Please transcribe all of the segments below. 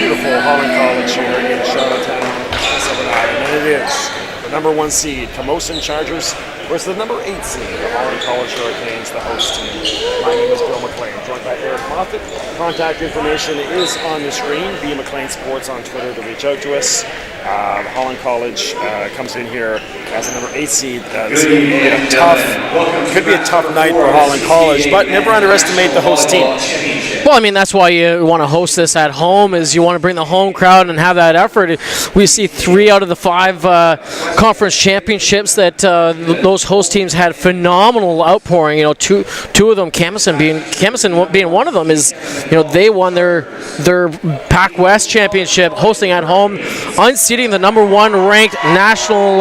beautiful Holland College here in Charlottetown, and it is the number 1 seed, Camosun Chargers, versus the number 8 seed, the Holland College Hurricanes, the host team. My name is Bill McLean, joined by Eric Moffitt. Contact information is on the screen. B. McLean Sports on Twitter to reach out to us. Holland College comes in here as the number 8 seed. This could be a tough night for Holland College, but never underestimate the host team. Well, I mean, that's why you want to host this at home, is you want to bring the home crowd and have that effort. We see 3 out of the 5 conference championships that those host teams had phenomenal outpouring. You know, two of them, Camosun being one of them, is, you know, they won their Pac West championship hosting at home, unseating the number 1 ranked national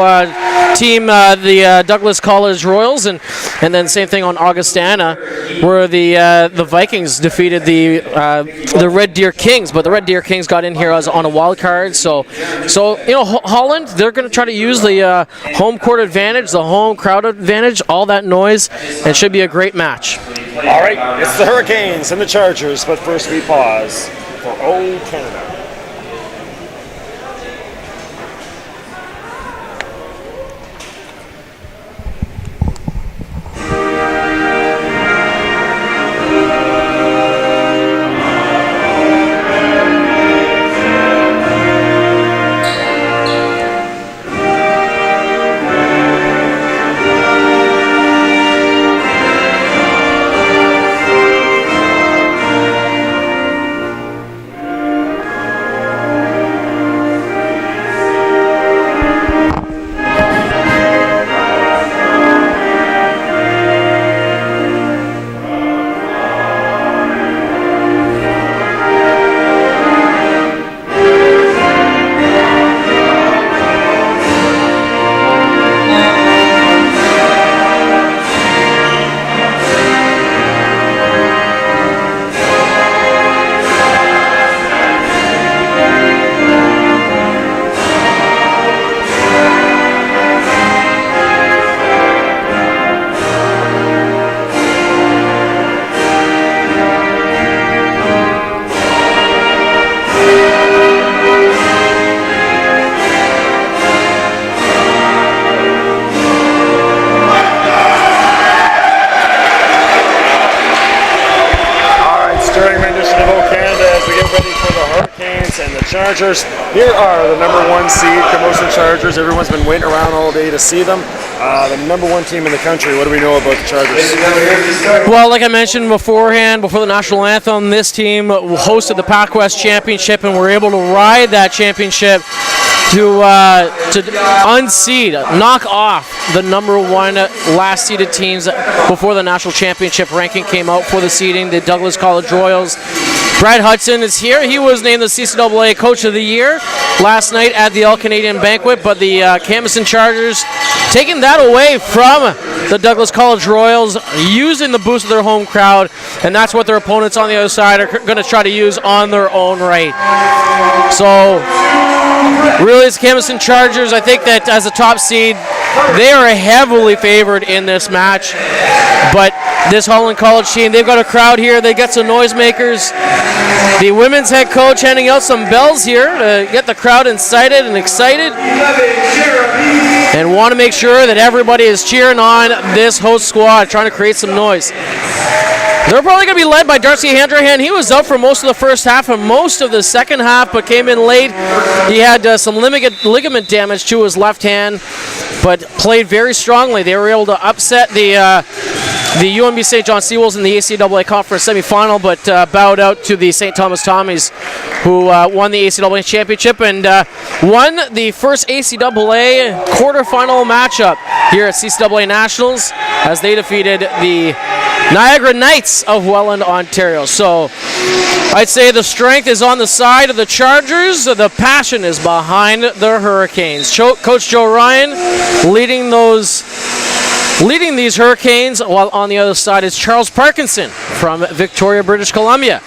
team, the Douglas College Royals, and then same thing on Augustana, where the Vikings defeated the Red Deer Kings, but the Red Deer Kings got in here as on a wild card. So you know, Holland, they're going to try to use the home court advantage, the home crowd advantage, all that noise, and it should be a great match. All right, it's the Hurricanes and the Chargers, but first we pause for Old Canada. Chargers. Here are the number 1 seed, Camosun Chargers. Everyone's been waiting around all day to see them. The number 1 team in the country. What do we know about the Chargers? Well, like I mentioned beforehand, before the national anthem, this team hosted the Pac West Championship and were able to ride that championship to unseed, knock off the number 1 last seeded teams before the national championship ranking came out for the seeding, the Douglas College Royals. Brad Hudson is here. He was named the CCAA Coach of the Year last night at the All-Canadian Banquet, but the Camosun Chargers taking that away from the Douglas College Royals, using the boost of their home crowd, and that's what their opponents on the other side are going to try to use on their own right. So, really, it's Camosun Chargers. I think that as a top seed, they are heavily favored in this match, but this Holland College team, they've got a crowd here. They got some noisemakers. The women's head coach handing out some bells here to get the crowd incited and excited, and want to make sure that everybody is cheering on this host squad, trying to create some noise. They're probably going to be led by Darcy Handrahan. He was out for most of the first half and most of the second half, but came in late. He had some ligament damage to his left hand, but played very strongly. They were able to upset the UNB St. John Seawolves in the ACAA Conference semifinal, but bowed out to the St. Thomas Tommies, who won the ACAA championship and won the first ACAA quarterfinal matchup here at CCAA Nationals as they defeated the Niagara Knights of Welland, Ontario. So I'd say the strength is on the side of the Chargers. The passion is behind the Hurricanes. Coach Joe Ryan leading these Hurricanes, while on the other side is Charles Parkinson from Victoria, British Columbia.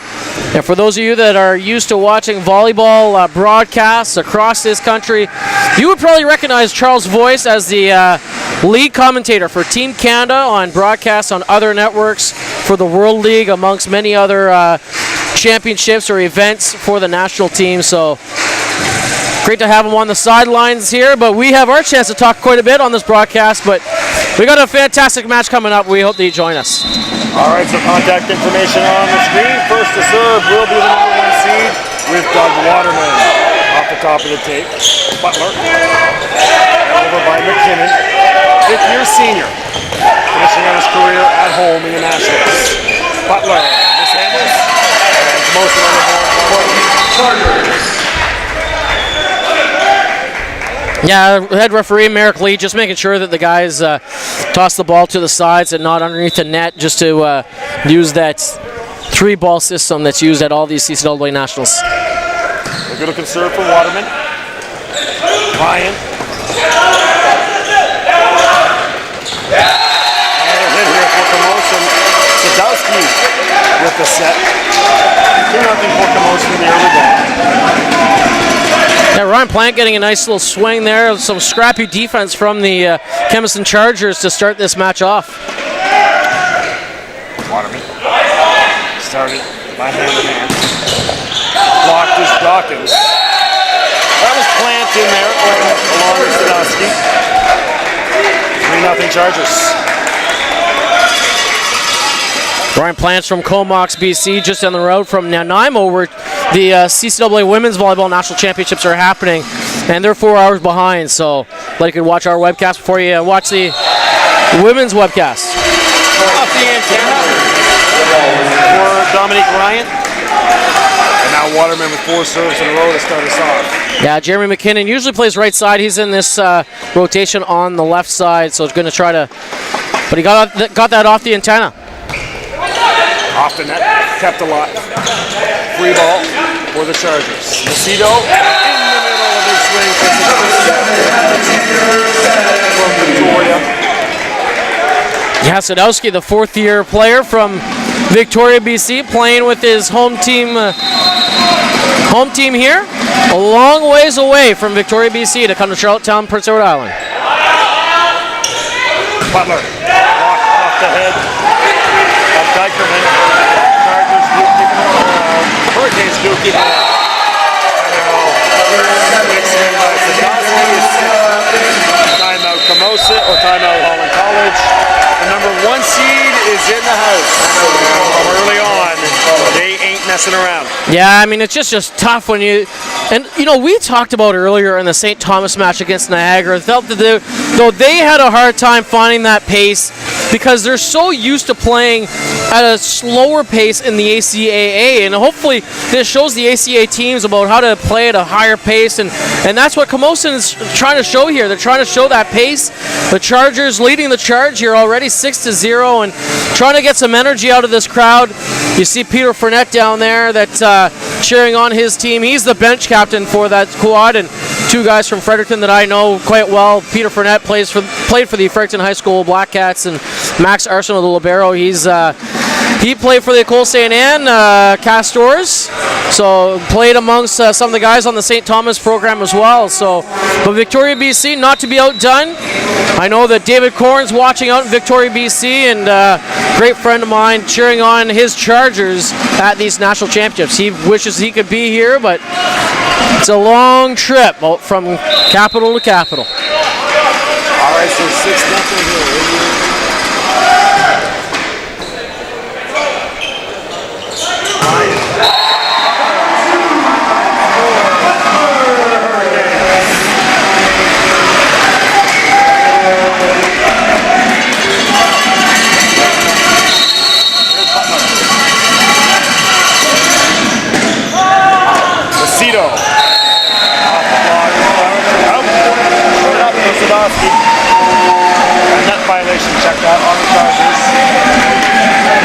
And for those of you that are used to watching volleyball broadcasts across this country, you would probably recognize Charles' voice as the lead commentator for Team Canada on broadcasts on other networks for the World League, amongst many other championships or events for the national team. So great to have him on the sidelines here, but we have our chance to talk quite a bit on this broadcast, but we got a fantastic match coming up. We hope that you join us. All right, so contact information on the screen. First to serve will be the number 1 seed with Doug Waterman off the top of the tape. Butler, over by McKinnon, 5th-year senior, finishing out his career at home in the Nationals. Butler mishandles, and most of the board Chargers. Yeah, head referee Merrick Lee just making sure that the guys toss the ball to the sides and not underneath the net, just to use that 3-ball system that's used at all these CCAA nationals. They're going to conserve for Waterman. Ryan. And a hit here for Camosun. Sadowski with the set. 2-0 for Camosun in the early ball. Yeah, Ryan Plant getting a nice little swing there. Some scrappy defense from the Kemiston Chargers to start this match off. Waterman started by hand-to-hand. Blocked is Dawkins. That was Plant in there along with Sadowski. 3-0 Chargers. Ryan Plants from Comox, BC, just down the road from Nanaimo, where the CCAA Women's Volleyball National Championships are happening, and they're 4 hours behind, so like you could watch our webcast before you watch the women's webcast. Off the antenna for Dominique Ryan. And now Waterman with 4 serves in a row to start us off. Yeah, Jeremy McKinnon usually plays right side. He's in this rotation on the left side, so he's going to try to, but he got that off the antenna. Off the net, kept alive. Free ball for the Chargers. Macedo in the middle of his swing from Victoria. Yeah, Sadowski, the 4th-year player from Victoria, BC, playing with his home team here, a long ways away from Victoria, BC, to come to Charlottetown, Prince Edward Island. Butler walked off the head of Dykerman. Hurricanes do keep it. Timeout Camosun or timeout Holland College. The number 1 seed is in the house. From early on, they ain't messing around. Yeah, I mean, it's just tough when you, and you know, we talked about earlier in the St. Thomas match against Niagara, felt that though they had a hard time finding that pace because they're so used to playing at a slower pace in the ACAA, and hopefully this shows the ACA teams about how to play at a higher pace, and that's what Camosun is trying to show here. They're trying to show that pace. The Chargers leading the charge here already 6-0 and trying to get some energy out of this crowd. You see Peter Fournette down there that's cheering on his team. He's the bench captain for that squad, and 2 guys from Fredericton that I know quite well. Peter Fournette played for the Fredericton High School Black Cats, and Max Arsenault, the libero, he played for the Ecole St. Anne Castors, so played amongst some of the guys on the St. Thomas program as well. So, but Victoria, BC, not to be outdone. I know that David Corn's watching out in Victoria, BC, and great friend of mine cheering on his Chargers at these national championships. He wishes he could be here, but it's a long trip from capital to capital. All right, so 6-0 here. Macedo off the block. Out for Sadowski. And net violation checked out on the Chargers.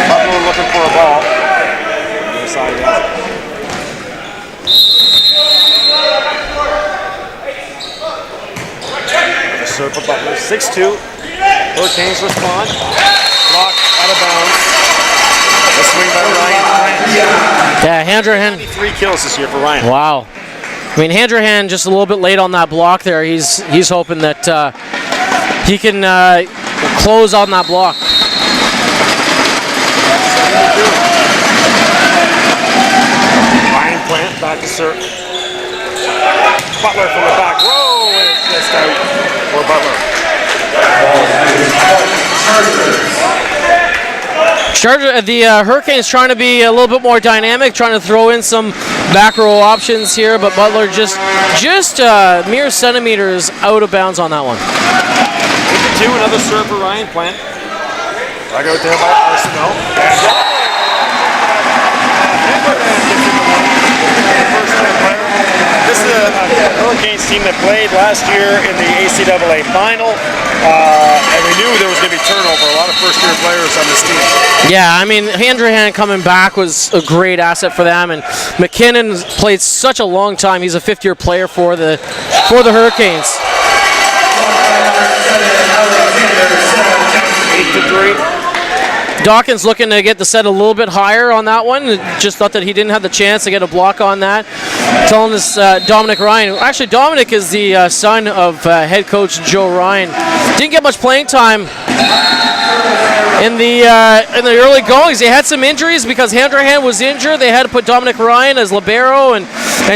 Butler looking for a ball. Other side has it. The serve for Butler. 6-2. Hurricanes respond. Blocked out of bounds. The swing by Ryan Plant. Yeah, Handrahan. 3 kills this year for Ryan. Wow. I mean, Handrahan just a little bit late on that block there. He's hoping that he can close on that block. back to serve. Butler from the back row, and it's just out for Butler. The Hurricanes trying to be a little bit more dynamic, trying to throw in some back row options here, but Butler just mere centimeters out of bounds on that one. 2, another serve for Ryan Plant. Dug out there by Arsenault. This is a Hurricanes team that played last year in the ACAA final, and we knew there was going to be turnover. A lot of first-year players on this team. Yeah, I mean, Handrahan coming back was a great asset for them, and McKinnon played such a long time. He's a fifth-year player for the Hurricanes. 8-3. Dawkins looking to get the set a little bit higher on that one. Just thought that he didn't have the chance to get a block on that. Telling us Dominic Ryan. Actually, Dominic is the son of head coach Joe Ryan. Didn't get much playing time in the early goings. They had some injuries because Handrahan was injured. They had to put Dominic Ryan as libero and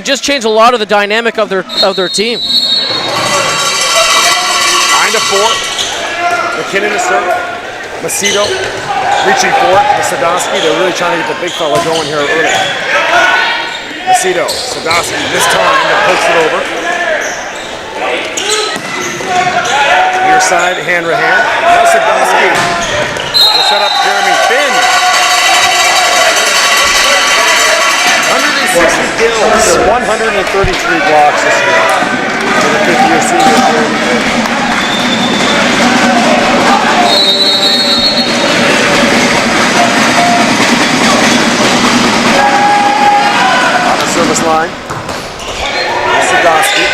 just change a lot of the dynamic of their team. 9-4. McKinnon to serve. Macedo reaching for it. Sadowski, they're really trying to get the big fella going here early. Macedo, Sadowski, this time they push it over. Near side, Hanrahan. Now Sadowski will set up Jeremy Finn. 160 kills, 133 blocks this year for the fifth-year senior Jeremy Finn. Service line. Sadowski.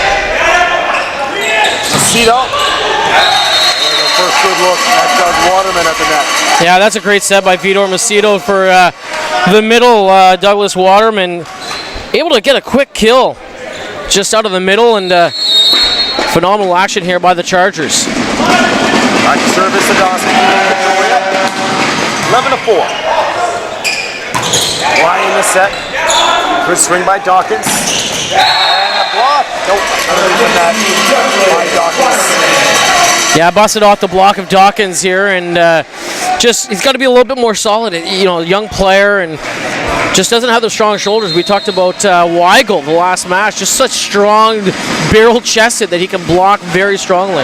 Macedo. First good look at Doug Waterman at the net. Yeah, that's a great set by Vitor Macedo for the middle. Douglas Waterman able to get a quick kill just out of the middle, and phenomenal action here by the Chargers. Back to service, Sadowski. 11-4. Fly in the set. Good swing by Dawkins. And a block. Nope. That by Dawkins. Yeah, busted off the block of Dawkins here, and he's got to be a little bit more solid. You know, young player, and just doesn't have the strong shoulders. We talked about Weigel the last match. Just such strong, barrel-chested that he can block very strongly.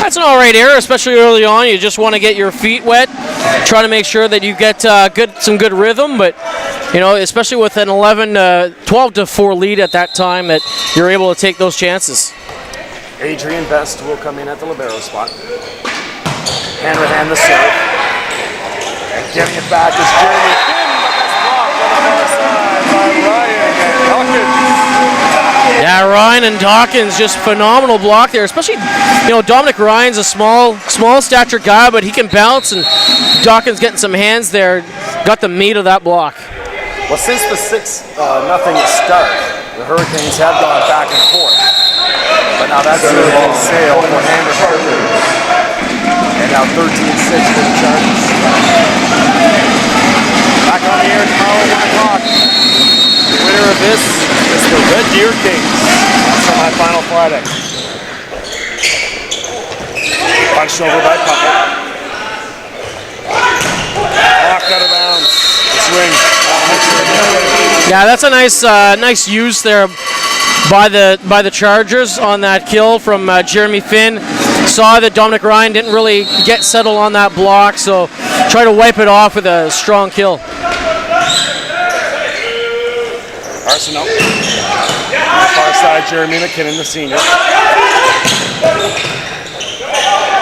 That's an all right error, especially early on. You just want to get your feet wet, try to make sure that you get some good rhythm. But you know, especially with an 12-4 lead at that time, that you're able to take those chances. Adrian Best will come in at the libero spot. Hanrahan the serve. And getting it back is Jeremy Finn, but that's blocked on the far side by Ryan and Dawkins. Yeah, Ryan and Dawkins, just phenomenal block there. Especially, you know, Dominic Ryan's a small stature guy, but he can bounce, and Dawkins getting some hands there, got the meat of that block. Well, since the 6-0 start, the Hurricanes have gone back and forth. But now that's a sail for Hanrahan. And now 13-6 for the Chargers. Back on the air tomorrow, 1 o'clock. The winner of this is the Red Deer Kings. That's on my final Friday. Punched over by Puckett. Blocked out of bounds. The swing. Yeah, that's a nice use there by the Chargers on that kill from Jeremy Finn. Saw that Dominic Ryan didn't really get settled on that block, so try to wipe it off with a strong kill. Arsenault. On the far side, Jeremy McKinnon, the senior.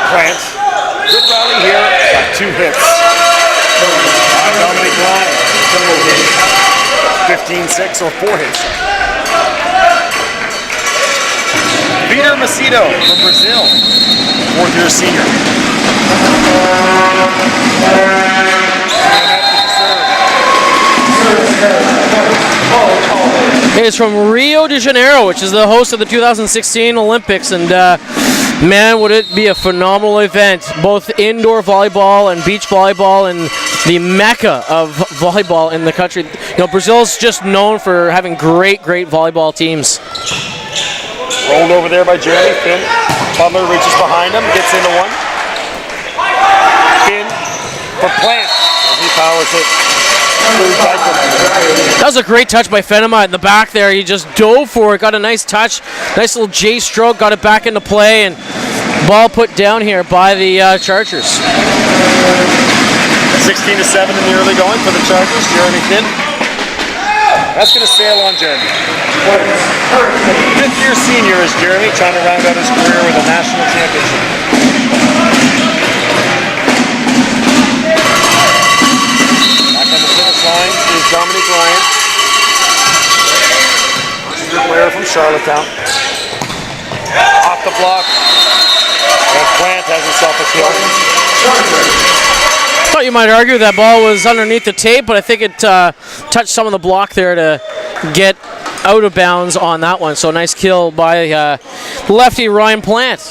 Plant. Good rally here. Got 2 hits. Dominic Ryan. 15-6 or 4 hits. Vitor Macedo from Brazil. 4th-year senior. It's from Rio de Janeiro, which is the host of the 2016 Olympics, and Man, would it be a phenomenal event, both indoor volleyball and beach volleyball, and the mecca of volleyball in the country. You know, Brazil's just known for having great volleyball teams. Rolled over there by Jeremy. Finn. Butler reaches behind him, gets into one. Finn for Plant. And he powers it. That was a great touch by Fenema in the back there. He just dove for it, got a nice touch, nice little J stroke, got it back into play, and ball put down here by the Chargers. 16-7 in the early going for the Chargers. Jeremy Finn. That's going to sail on Jeremy. Fifth-year senior is Jeremy, trying to round out his career with a national championship. Line is Dominic Ryan. This is a player from Charlottetown. Off the block. And Plant has himself a kill. I thought you might argue that ball was underneath the tape, but I think it touched some of the block there to get out of bounds on that one. So nice kill by lefty Ryan Plant.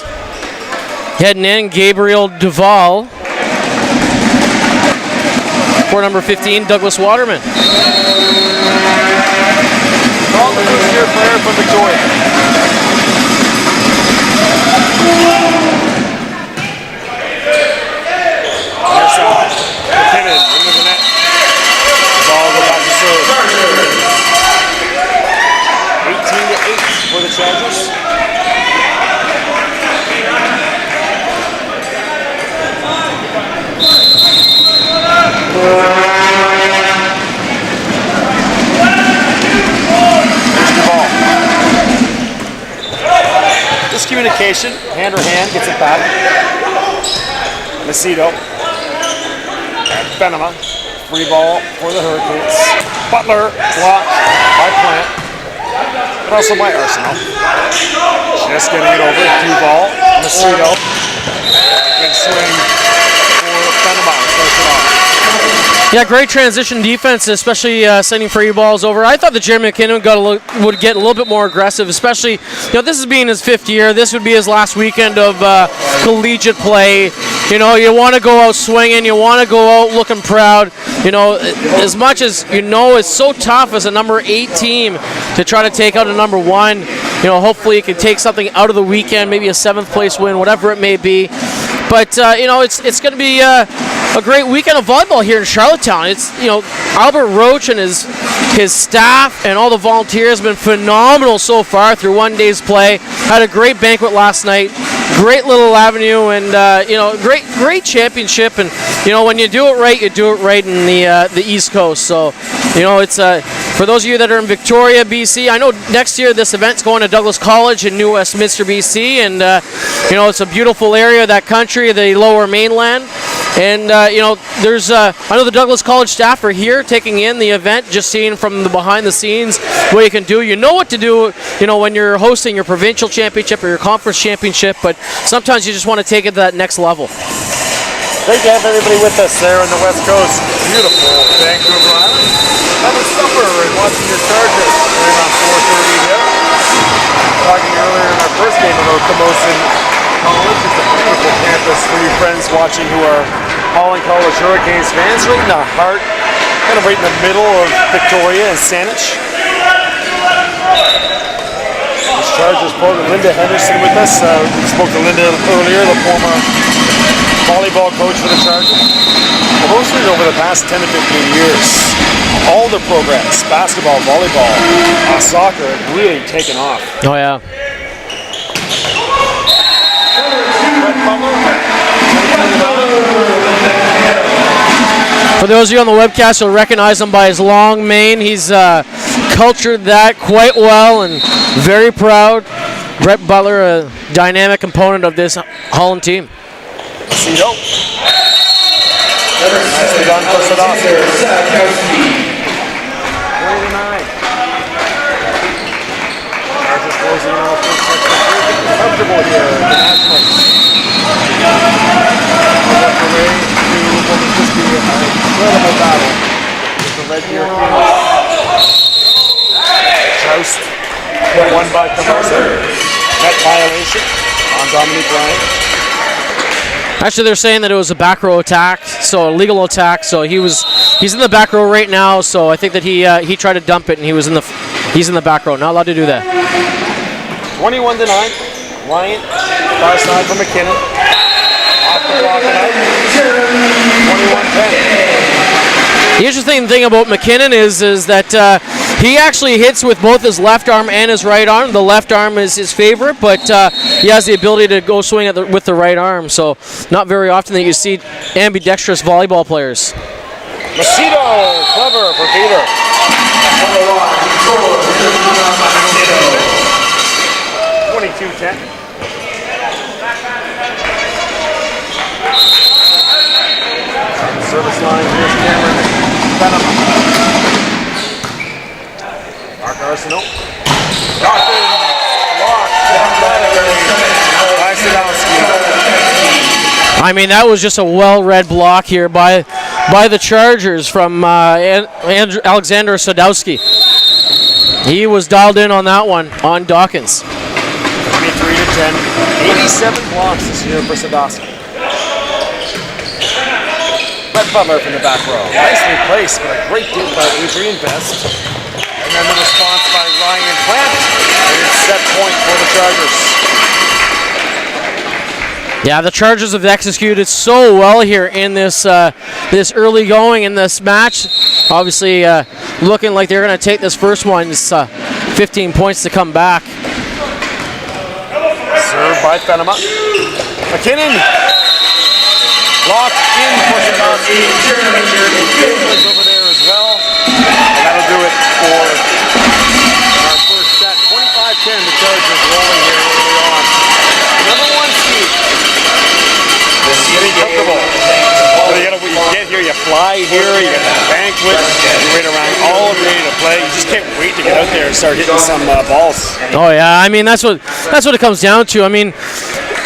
Heading in, Gabriel Duvall. For number 15, Douglas Waterman. All the first-year player from Victoria. McKinnon into the net. The ball goes back to serve. 18-8 for the Chargers. Miscommunication, hand or hand, gets it back. Macedo. Benema. Free ball for the Hurricanes. Butler blocked by Plant, but also by Arsenal. Just getting it over. Duval. Macedo. Good swing for Benema. Starts it off. Yeah, great transition defense, especially sending free balls over. I thought that Jeremy McKinnon would get a little bit more aggressive, especially, you know, this is being his 5th year. This would be his last weekend of collegiate play. You know, you want to go out swinging. You want to go out looking proud. You know, as much as, you know, it's so tough as a number 8 team to try to take out a number 1. You know, hopefully you can take something out of the weekend, maybe a 7th place win, whatever it may be. But, you know, it's going to be a great weekend of volleyball here in Charlottetown. It's, you know, Albert Roach and his staff and all the volunteers have been phenomenal so far through one day's play. Had a great banquet last night. Great little avenue, and you know, great championship. And you know, when you do it right, you do it right in the East Coast. So, you know, it's for those of you that are in Victoria, BC. I know next year this event's going to Douglas College in New Westminster, BC, and you know, it's a beautiful area of that country, the Lower Mainland. And you know, there's I know the Douglas College staff are here taking in the event, just seeing from the behind the scenes what you can do. You know what to do, you know, when you're hosting your provincial championship or your conference championship, but sometimes you just want to take it to that next level. Great to have everybody with us there on the West Coast. Beautiful Vancouver Island. Having supper and watching your Chargers right around 4:30 there. Talking earlier in our first game about Camosun College. It's a beautiful campus for you friends watching who are Holland College Hurricanes fans. Right in the heart, kind of right in the middle of Victoria and Saanich. This Chargers program, Linda Henderson with us. We spoke to Linda earlier, the former volleyball coach for the Chargers. Hosted over the past 10 to 15 years. All the programs, basketball, volleyball, soccer, have really taken off. Oh yeah. For those of you on the webcast, you'll recognize him by his long mane. He's cultured that quite well and very proud. Brett Butler, a dynamic component of this Holland team. Cito. Nicely done, push it off. 29. Chargers closing in on the first section. Comfortable here at the Nationals. Work their way to what would just be an incredible battle with the Red Deer Kings. Joust. Won by Camosun. Net violation. on Dominique Ryan. Actually, they're saying that it was a back row attack, so a legal attack. So he's in the back row right now. So I think that he tried to dump it, and he's in the back row. Not allowed to do that. 21-9. Ryan, far side for McKinnon. Off the block and out. 21-10. The interesting thing about McKinnon is that he actually hits with both his left arm and his right arm. The left arm is his favorite, but he has the ability to go swing with the right arm. So not very often that you see ambidextrous volleyball players. Macedo, clever for Beaver. 22-10. Service line, here's Cameron Benham. Mark Arsenault. Dawkins, blocked. By Sadowski. I mean, that was just a well-read block here by the Chargers from Alexander Sadowski. He was dialed in on that one on Dawkins. 23-10. 87 blocks this year for Sadowski. Brett Butler from the back row. Nicely placed, but a great dig by Adrian Best. And then the response by Ryan Plant. And it's set point for the Chargers. Yeah, the Chargers have executed so well here in this this early going in this match. Obviously, looking like they're going to take this first one. It's 15 points to come back. Served by Fenema. McKinnon. Locked in for Sadowski. Was over there as well. And that'll do it for our first set. 25-10, the Chargers rolling here early on. Number one seed. Getting comfortable. So you get here, you fly here, you get a banquet, you wait around all day to play. You just can't wait to get out there and start hitting some balls. Oh yeah, I mean that's what it comes down to. I mean,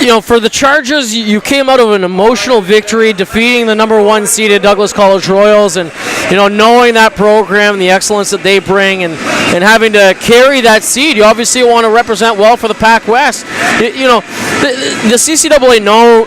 you know, for the Chargers, you came out of an emotional victory, defeating the number one seeded Douglas College Royals, and you know, knowing that program, the excellence that they bring, and having to carry that seed, you obviously want to represent well for the Pac West. You know, the CCAA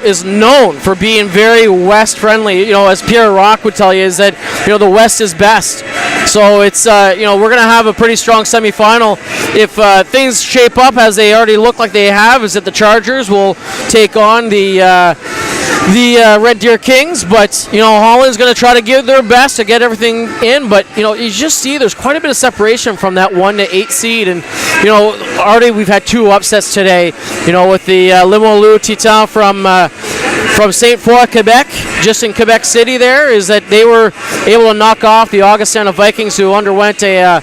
is known for being very West friendly. You know, as Pierre Rock would tell you, is that you know the West is best. So it's you know, we're gonna have a pretty strong semifinal if things shape up as they already look like they have. Is that the Chargers will take on the Red Deer Kings, but you know, Holland's going to try to give their best to get everything in. But you know, you just see there's quite a bit of separation from that 1 to 8 seed, and you know, already we've had 2 upsets today. You know, with the Limoilou Titan from St. Foy, Quebec, just in Quebec City. There is that they were able to knock off the Augustana Vikings, who underwent a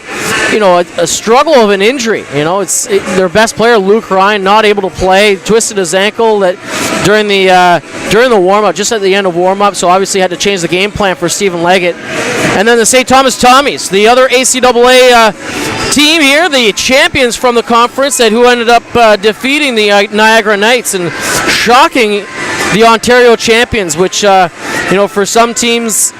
struggle of an injury. You know, their best player, Luke Ryan, not able to play, twisted his ankle during the warm-up, just at the end of warm-up, so obviously had to change the game plan for Stephen Leggett. And then the St. Thomas Tommies, the other ACAA team here, the champions from the conference, who ended up defeating the Niagara Knights and shocking the Ontario champions, which you know, for some teams,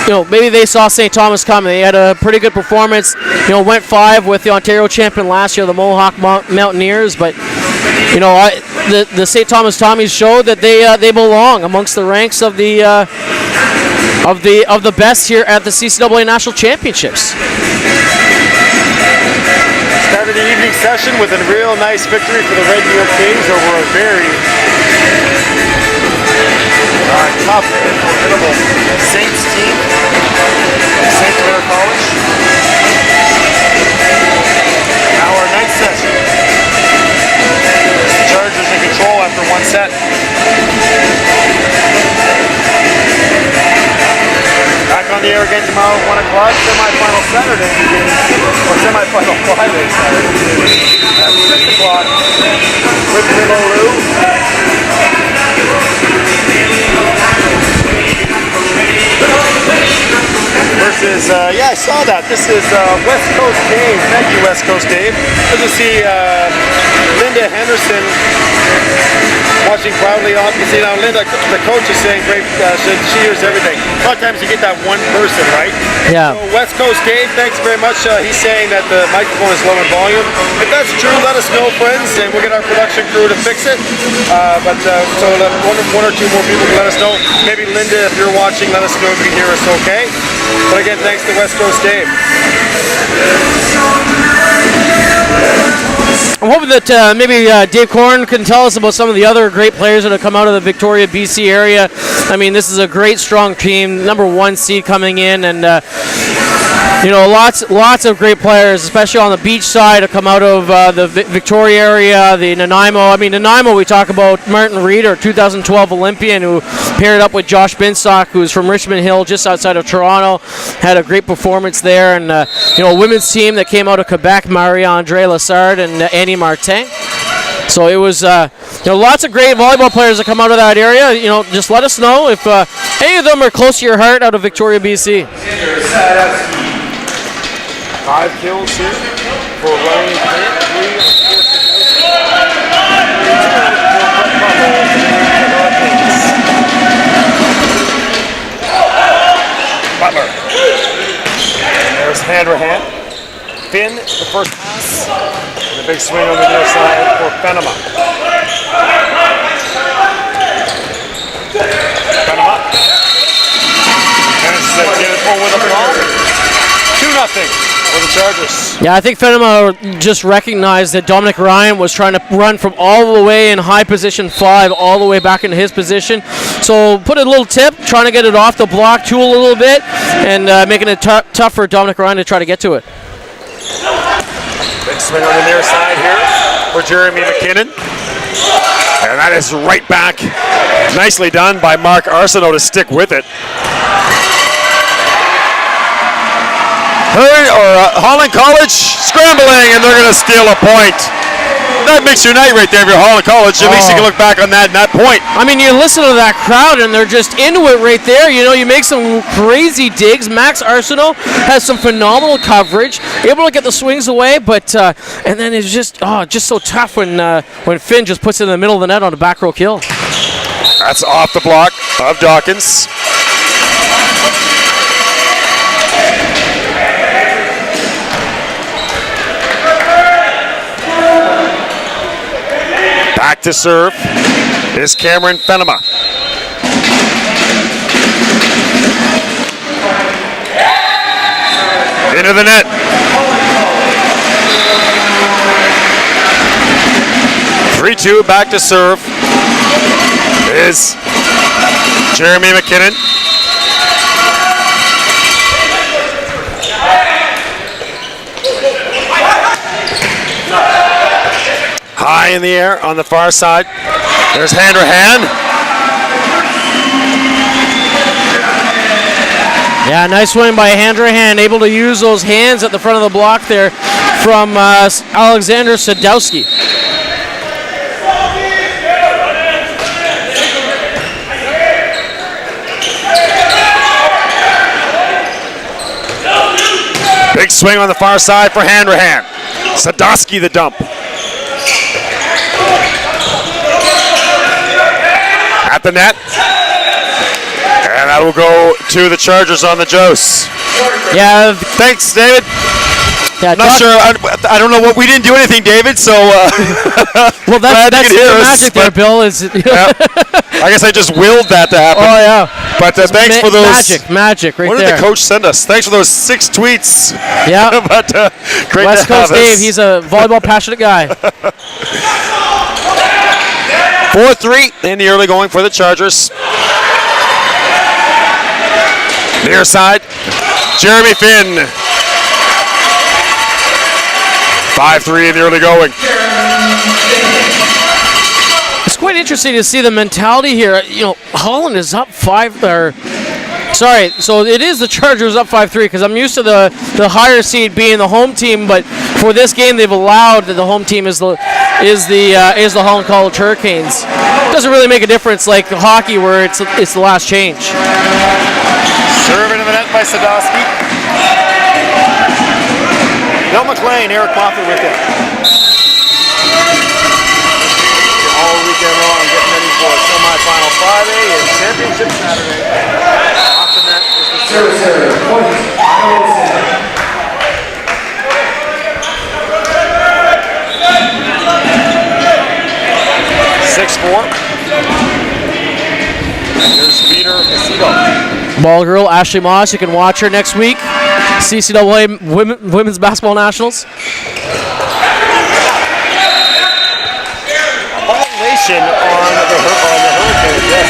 you know, maybe they saw St. Thomas coming. They had a pretty good performance. You know, went 5 with the Ontario champion last year, the Mohawk Mountaineers. But you know, the St. Thomas Tommies showed that they belong amongst the ranks of the best here at the CCAA National Championships. Started the evening session with a real nice victory for the Red Deer Kings over a very tough and formidable Saints team, St. Clair College. Now our ninth session. The Chargers in control after 1 set. Back on the air again tomorrow, 1 o'clock, semi-final Saturday begins, or semi-final Friday Saturday at 6 o'clock with Limoilou. Versus, yeah, I saw that. This is West Coast Dave. Thank you, West Coast Dave. Good to see Linda Henderson watching proudly on. You see now, Linda, the coach is saying great. She hears everything. A lot of times you get that one person, right? Yeah. So West Coast Dave, thanks very much. He's saying that the microphone is low in volume. If that's true, let us know, friends, and we'll get our production crew to fix it. So one or two more people can let us know. Maybe Linda, if you're watching, let us know if you can hear us okay. But again, thanks to West Coast Dave. I'm hoping that maybe Dave Corn can tell us about some of the other great players that have come out of the Victoria, BC area. I mean, this is a great, strong team, number 1 seed coming in, and lots of great players, especially on the beach side, have come out of the Victoria area, the Nanaimo. I mean, Nanaimo, we talk about Martin Reed, our 2012 Olympian, who paired up with Josh Binstock, who's from Richmond Hill, just outside of Toronto, had a great performance there, and a women's team that came out of Quebec, Marie-André Lassard and Annie Martin. So it was, lots of great volleyball players that come out of that area. Just let us know if any of them are close to your heart out of Victoria, BC. 5 kills here for Ryan Butler. And there's hand. Finn, the first pass. And a big swing on the near side for Fenema. Manages to get it home with a ball. 2-0. For the Chargers. Yeah, I think Fenema just recognized that Dominic Ryan was trying to run from all the way in high position 5 all the way back into his position. So put a little tip, trying to get it off the block, tool a little bit, and making it tough for Dominic Ryan to try to get to it. Big swing on the near side here for Jeremy McKinnon. And that is right back. Nicely done by Mark Arsenault to stick with it. Holland College scrambling, and they're going to steal a point. That makes your night right there if you're Holland College. At least you can look back on that point. I mean, you listen to that crowd, and they're just into it right there. You make some crazy digs. Max Arsenault has some phenomenal coverage, able to get the swings away, but and then it's just so tough when Finn just puts it in the middle of the net on a back row kill. That's off the block of Dawkins. Back to serve is Cameron Fenema. Into the net. Three-two, back to serve is Jeremy McKinnon. High in the air on the far side. There's hand. Yeah, nice swing by Handrahan, able to use those hands at the front of the block there from Alexander Sadowski. Big swing on the far side for Handrahan. Sadowski the dump. At the net. And that will go to the Chargers on the Jose. Yeah. Thanks, David. Yeah, not sure. I don't know what we didn't do anything, David. So well, that's the magic there, Bill. Is yeah. I guess I just willed that to happen. Oh yeah. But thanks for those magic right there. What did the coach send us? Thanks for those 6 tweets. Yeah. But great West to have Coast Dave, he's a volleyball passionate guy. 4-3 in the early going for the Chargers. Near side, Jeremy Finn. 5-3 in the early going. It's quite interesting to see the mentality here. Holland is up 5. Sorry, so it is the Chargers up 5-3 because I'm used to the higher seed being the home team, but for this game they've allowed that the home team is the Holland College Hurricanes. Doesn't really make a difference like hockey where it's the last change. Serve into the net by Sadowski. Bill McLean, Eric Moffat with it. All weekend long, getting ready for semifinal Friday and championship Saturday. Off the net is the serve. 6-4. Here's Peter Macedo. Ball girl Ashley Moss. You can watch her next week. CCAA Women's Basketball Nationals. Violation on the Hurricanes. Yes.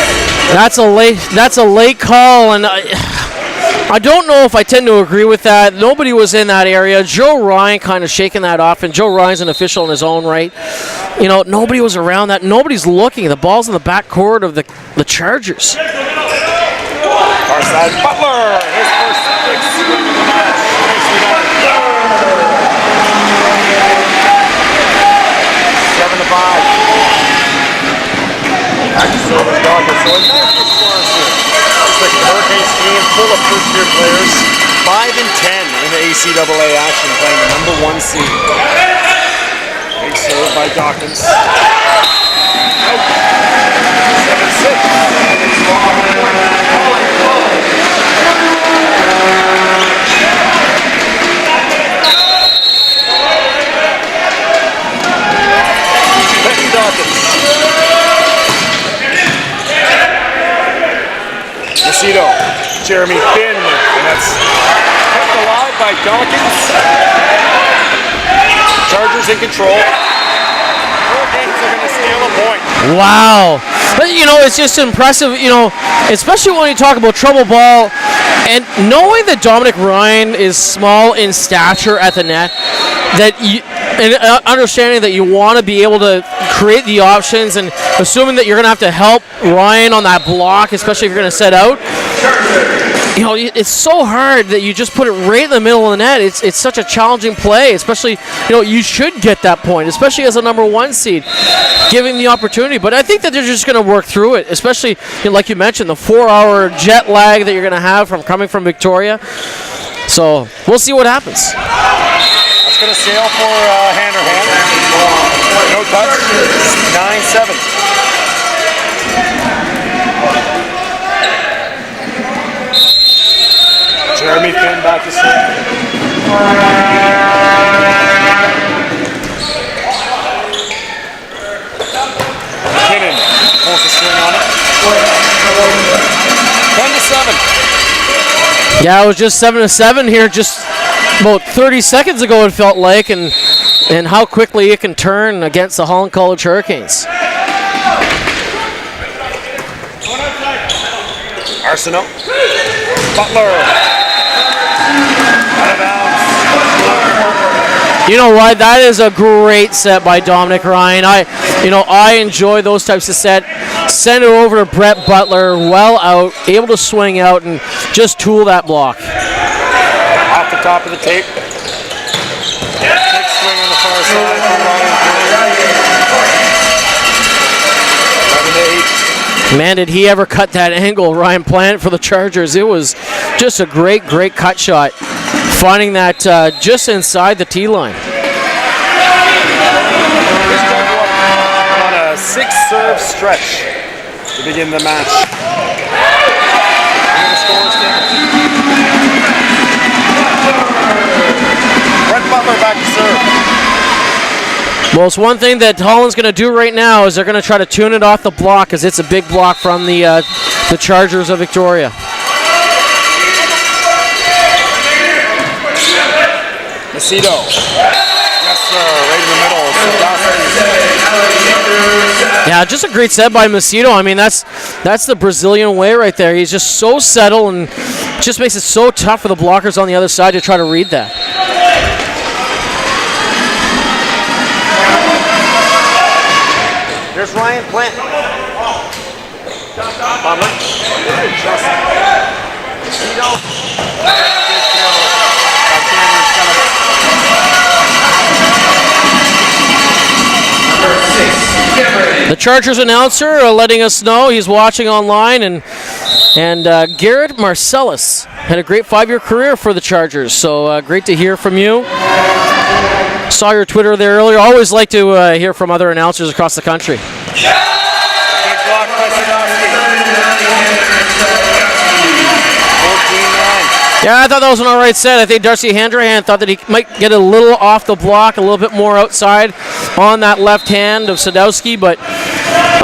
That's a late call, and I don't know if I tend to agree with that. Nobody was in that area. Joe Ryan kind of shaking that off, and Joe Ryan's an official in his own right. You know, nobody was around that. Nobody's looking. The ball's in the back court of the Chargers. Far side, Butler. His first 6 of the match. Nicely done. 7-5. Back to serve Dodgers. So a nice response here. Looks like the Hurricanes team full of first-year players. 5-10 in the ACAA action, playing the number 1 seed. Big serve by Dawkins. 7-6. Becky Dawkins. Macedo. Jeremy Finn. And that's kept alive by Dawkins. Chargers in control. Hurricanes are going to steal a point. Wow. But, you know, it's just impressive, you know, especially when you talk about trouble ball. And knowing that Dominic Ryan is small in stature at the net, that you, and understanding that you want to be able to create the options, and assuming that you're going to have to help Ryan on that block, especially if you're going to set out, you know, it's so hard that you just put it right in the middle of the net. It's such a challenging play, especially, you know, you should get that point, especially as a number 1 seed, giving the opportunity. But I think that they're just going to work through it, especially, you know, like you mentioned, the 4-hour jet lag that you're going to have from coming from Victoria. So we'll see what happens. That's going to sail for hand or hand. No touch. 9-7. Jeremy Finn back to serve. McKinnon pulls the string on it. 10-7. Yeah, it was just 7-7 here just about 30 seconds ago, it felt like, and how quickly it can turn against the Holland College Hurricanes. Arsenault. Butler. Out of bounds. You know what? That is a great set by Dominic Ryan. I enjoy those types of set. Send it over to Brett Butler, well out, able to swing out and just tool that block. Off the top of the tape. Big swing on the far side for Ryan. 11-8. Man, did he ever cut that angle, Ryan Plant, for the Chargers. It was just a great cut shot. Finding that just inside the tee line. On a 6-serve stretch to begin the match. Brett Butler back to serve. Well, it's one thing that Holland's going to do right now is they're going to try to tune it off the block, as it's a big block from the Chargers of Victoria. Macedo. Yes, sir. Right in the middle. Yeah, just a great set by Macedo. I mean, that's the Brazilian way right there. He's just so settled and just makes it so tough for the blockers on the other side to try to read that. There's Ryan Plant. Bummer. The Chargers announcer letting us know he's watching online, and Garrett Marcellus had a great 5-year career for the Chargers, so great to hear from you. Saw your Twitter there earlier. Always like to hear from other announcers across the country. Big block Yeah, I thought that was an all right set. I think Darcy Handrahan thought that he might get a little off the block, a little bit more outside on that left hand of Sadowski, but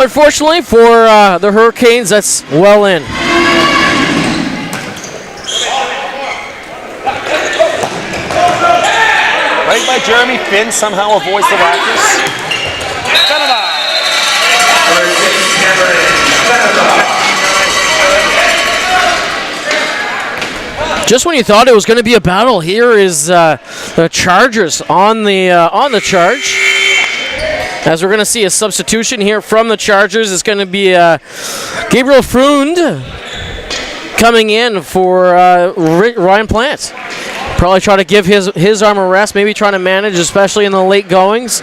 unfortunately for the Hurricanes, that's well in. Right by Jeremy Finn, somehow avoids the Raptors. Just when you thought it was going to be a battle, here is the Chargers on the charge. As we're going to see a substitution here from the Chargers, it's going to be Gabriel Freund coming in for Ryan Plant. Probably try to give his arm a rest, maybe trying to manage, especially in the late goings.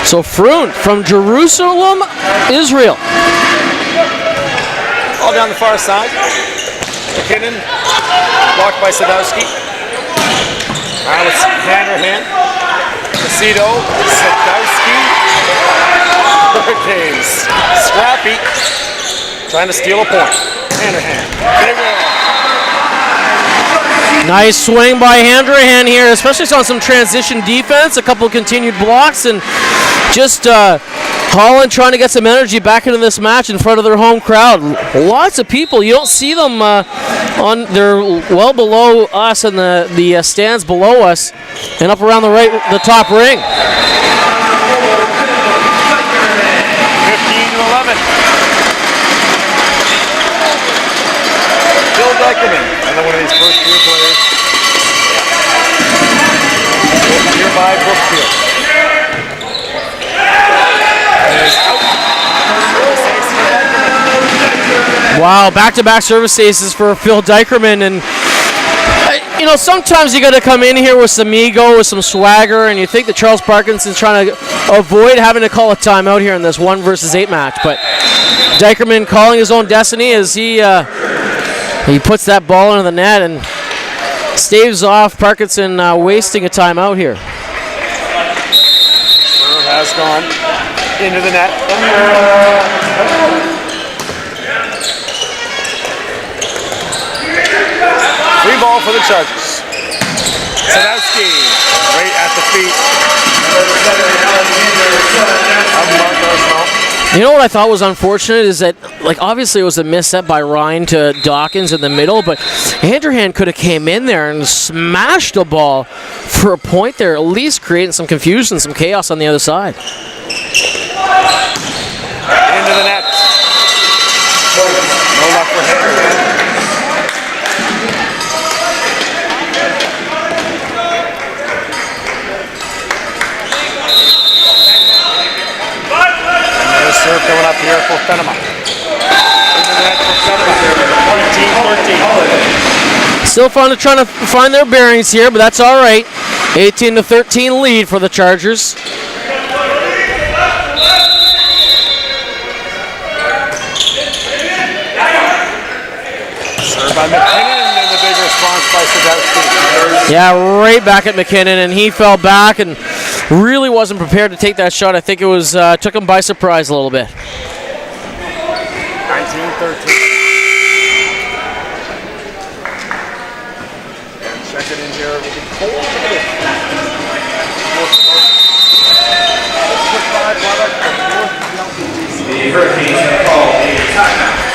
So Freund from Jerusalem, Israel. All down the far side. McKinnon, blocked by Sadowski. Let's Handrahan. Macedo, Sadowski. Hurricanes. Scrappy. Trying to steal a point. Handrahan. Nice swing by Handrahan here, especially on some transition defense, a couple continued blocks, and just Holland trying to get some energy back into this match in front of their home crowd. Lots of people. You don't see them they're well below us in the stands below us and up around the top ring. 15-11. Phil Deckerman. One of these first few players. Nearby Brookfield. Wow, back-to-back service aces for Phil Dykerman, and sometimes you got to come in here with some ego, with some swagger, and you think that Charles Parkinson's trying to avoid having to call a timeout here in this 1 versus 8 match, but Dykerman calling his own destiny as he puts that ball into the net and staves off Parkinson wasting a timeout here. Serve has gone into the net. Free ball for the Chargers. Sadowski right at the feet of Mark Arsenault. You know what I thought was unfortunate is that, obviously it was a misstep by Ryan to Dawkins in the middle, but Handrahan could have came in there and smashed the ball for a point there, at least creating some confusion, some chaos on the other side. Into the net. No luck for Handrahan. Serve coming up here for Fenema. Still trying to find their bearings here, but that's all right. 18-13 lead for the Chargers. Served by McKinnon and the big response by Sadowski. Yeah, right back at McKinnon, and he fell back and really wasn't prepared to take that shot. I think it was took him by surprise a little bit. 19-13. Check it in here. We'll be cold. The Hurricanes have called a timeout.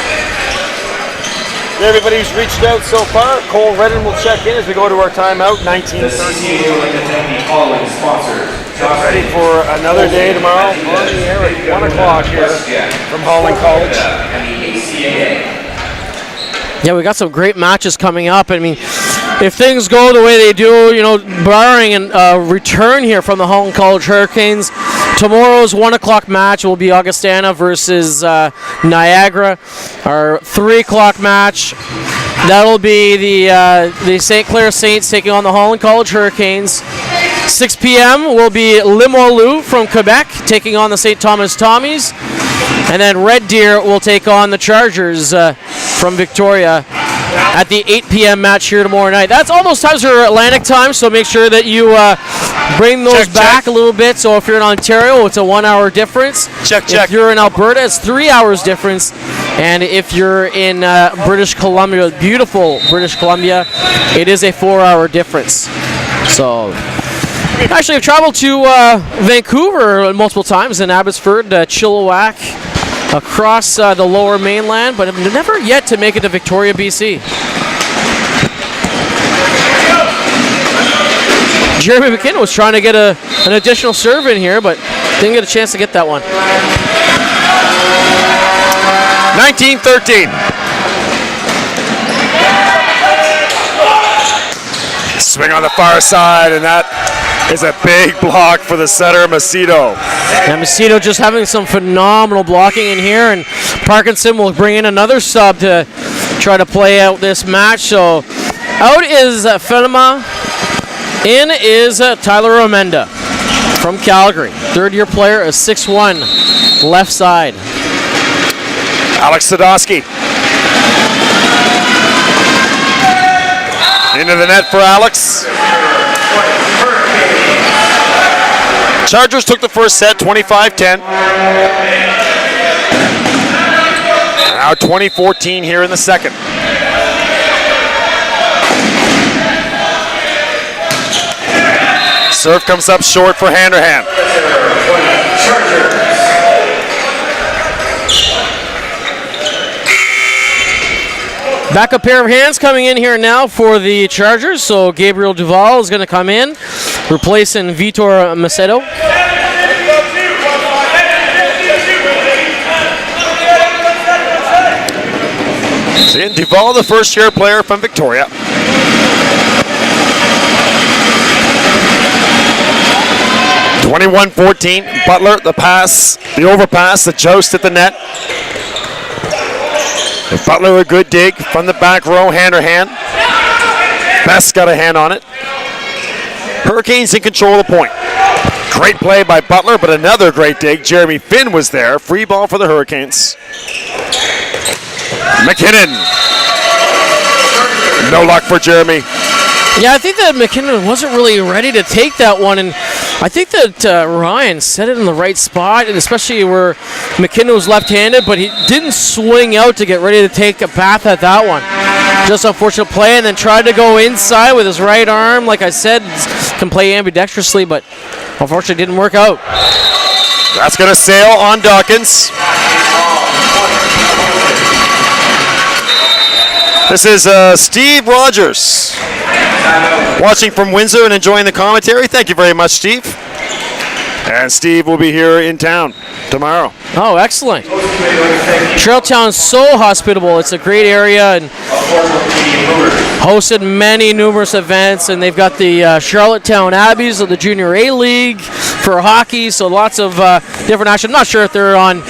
Everybody who's reached out so far, Cole Redden will check in as we go to our timeout. 19-13. The CCAA would like to thank the following sponsors. Ready for another day tomorrow on the air at 1 o'clock here from Holland College. And the CCAA. Yeah, we got some great matches coming up. I mean, if things go the way they do, barring a return here from the Holland College Hurricanes, tomorrow's 1 o'clock match will be Augustana versus Niagara. Our 3 o'clock match, that'll be the St. Clair Saints taking on the Holland College Hurricanes. 6 p.m. will be Limoilou from Quebec taking on the St. Thomas Tommies. And then Red Deer will take on the Chargers from Victoria at the 8 p.m. match here tomorrow night. All those times are Atlantic time, so make sure that you bring those back a little bit. So if you're in Ontario, it's a 1 hour difference. Check. If you're in Alberta, it's 3 hours difference. And if you're in British Columbia, beautiful British Columbia, it is a 4-hour difference. So, actually, I've traveled to Vancouver multiple times, in Abbotsford, Chilliwack, across the lower mainland, but I've never yet to make it to Victoria, BC. Jeremy McKinnon was trying to get an additional serve in here, but didn't get a chance to get that one. 19-13. Swing on the far side, and that is a big block for the setter, Macedo. And Macedo just having some phenomenal blocking in here, and Parkinson will bring in another sub to try to play out this match. So out is Fenema. In is Tyler Amenda from Calgary. Third-year player, a 6'1", left side. Alex Sadowski. Into the net for Alex. Chargers took the first set, 25-10. Now 20-14 here in the second. Serve comes up short for Handerhan. Backup pair of hands coming in here now for the Chargers. So Gabriel Duval is going to come in, replacing Vitor Macedo. Seeing Duval, the first-year player from Victoria. (21-14). Butler, the pass, the overpass, the joust at the net. And Butler a good dig from the back row, Handerhan. Best got a hand on it. Hurricanes in control of the point. Great play by Butler, but another great dig. Jeremy Finn was there. Free ball for the Hurricanes. McKinnon. No luck for Jeremy. Yeah, I think that McKinnon wasn't really ready to take that one, and I think that Ryan set it in the right spot, and especially where McKinnon was left-handed, but he didn't swing out to get ready to take a path at that one. Just unfortunate play, and then tried to go inside with his right arm. Like I said, can play ambidextrously, but unfortunately didn't work out. That's going to sail on Dawkins. This is Steve Rogers watching from Windsor and enjoying the commentary. Thank you very much, Steve. And Steve will be here in town tomorrow. Oh, excellent. Charlottetown's so hospitable. It's a great area and hosted many numerous events, and they've got the Charlottetown Abbeys of the Junior A League for hockey, so lots of different action. I'm not sure if they're on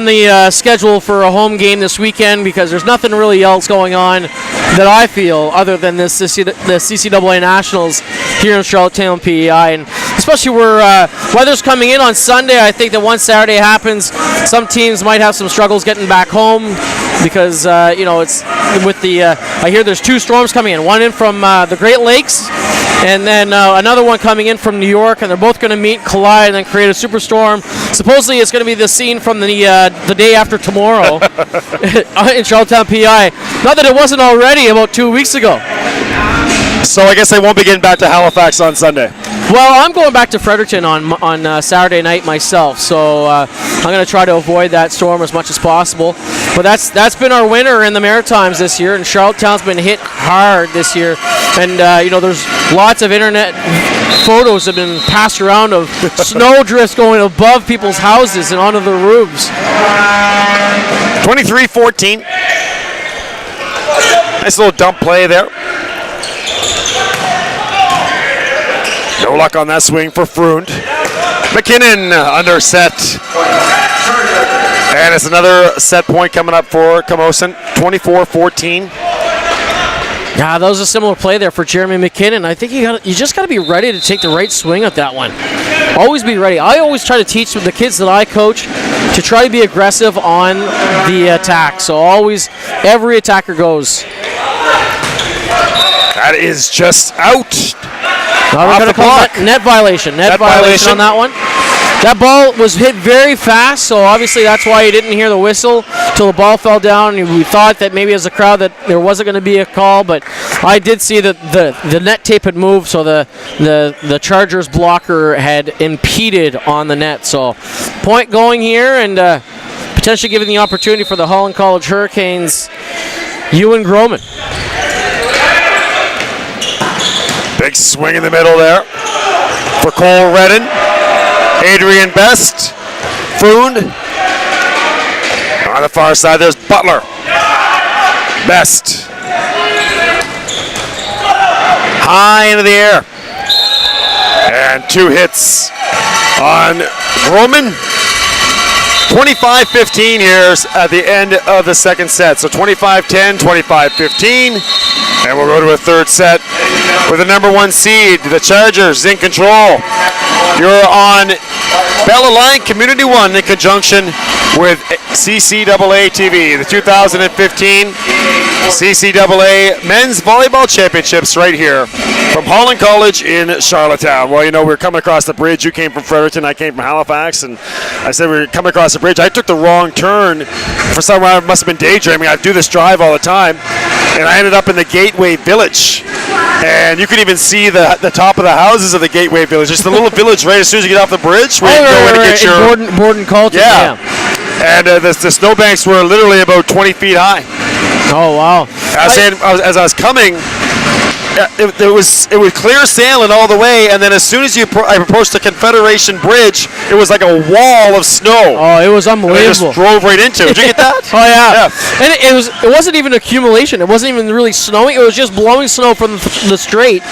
the schedule for a home game this weekend because there's nothing really else going on that I feel other than the CCAA Nationals here in Charlottetown, PEI, and especially where weather's coming in on Sunday. I think that once Saturday happens, some teams might have some struggles getting back home because it's with the I hear there's two storms coming in, one in from the Great Lakes and then another one coming in from New York, and they're both going to meet, collide, and then create a superstorm. Supposedly it's going to be the scene from the day after tomorrow in Charlottetown, PI. Not that it wasn't already about 2 weeks ago. So I guess they won't be getting back to Halifax on Sunday. Well, I'm going back to Fredericton on Saturday night myself, so I'm going to try to avoid that storm as much as possible. But that's been our winter in the Maritimes this year, and Charlottetown's been hit hard this year. And there's lots of internet photos have been passed around of snow drifts going above people's houses and onto the roofs. 23-14. Nice little dump play there. No luck on that swing for Freund. McKinnon under set. And it's another set point coming up for Camosun. 24-14. Yeah, that was a similar play there for Jeremy McKinnon. I think you just got to be ready to take the right swing at that one. Always be ready. I always try to teach the kids that I coach to try to be aggressive on the attack. So always, every attacker goes. That is just out. Now we're going to call that net violation. Net violation on that one. that ball was hit very fast, so obviously that's why you didn't hear the whistle till the ball fell down. We thought that maybe as a crowd that there wasn't going to be a call, but I did see that the net tape had moved, so the Chargers blocker had impeded on the net. So point going here, and potentially giving the opportunity for the Holland College Hurricanes, Ewan Groman. Big swing in the middle there for Cole Redden. Adrian Best. Foon. On the far side, there's Butler. Best. High into the air. And 2 hits on Groman. 25-15 here at the end of the second set. So 25-10, 25-15. And we'll go to a third set with the number 1 seed, the Chargers, in control. You're on Bella Line Community 1 in conjunction with CCAA TV, the 2015 CCAA Men's Volleyball Championships right here from Holland College in Charlottetown. Well, you know, we're coming across the bridge. You came from Fredericton, I came from Halifax, and I said we were coming across the bridge. I took the wrong turn. For some reason, I must have been daydreaming. I do this drive all the time, and I ended up in the Gateway Village. And you can even see the top of the houses of the Gateway Village. Just a little village right as soon as you get off the bridge. Where you go in to get your Borden Colton. Yeah. And the snowbanks were literally about 20 feet high. Oh, wow. As I was coming, it was clear sailing all the way, and then as soon as I approached the Confederation Bridge, it was like a wall of snow. Oh, it was unbelievable. And I just drove right into it. Did you get that? Oh, yeah. And it wasn't even accumulation. It wasn't even really snowing. It was just blowing snow from the strait.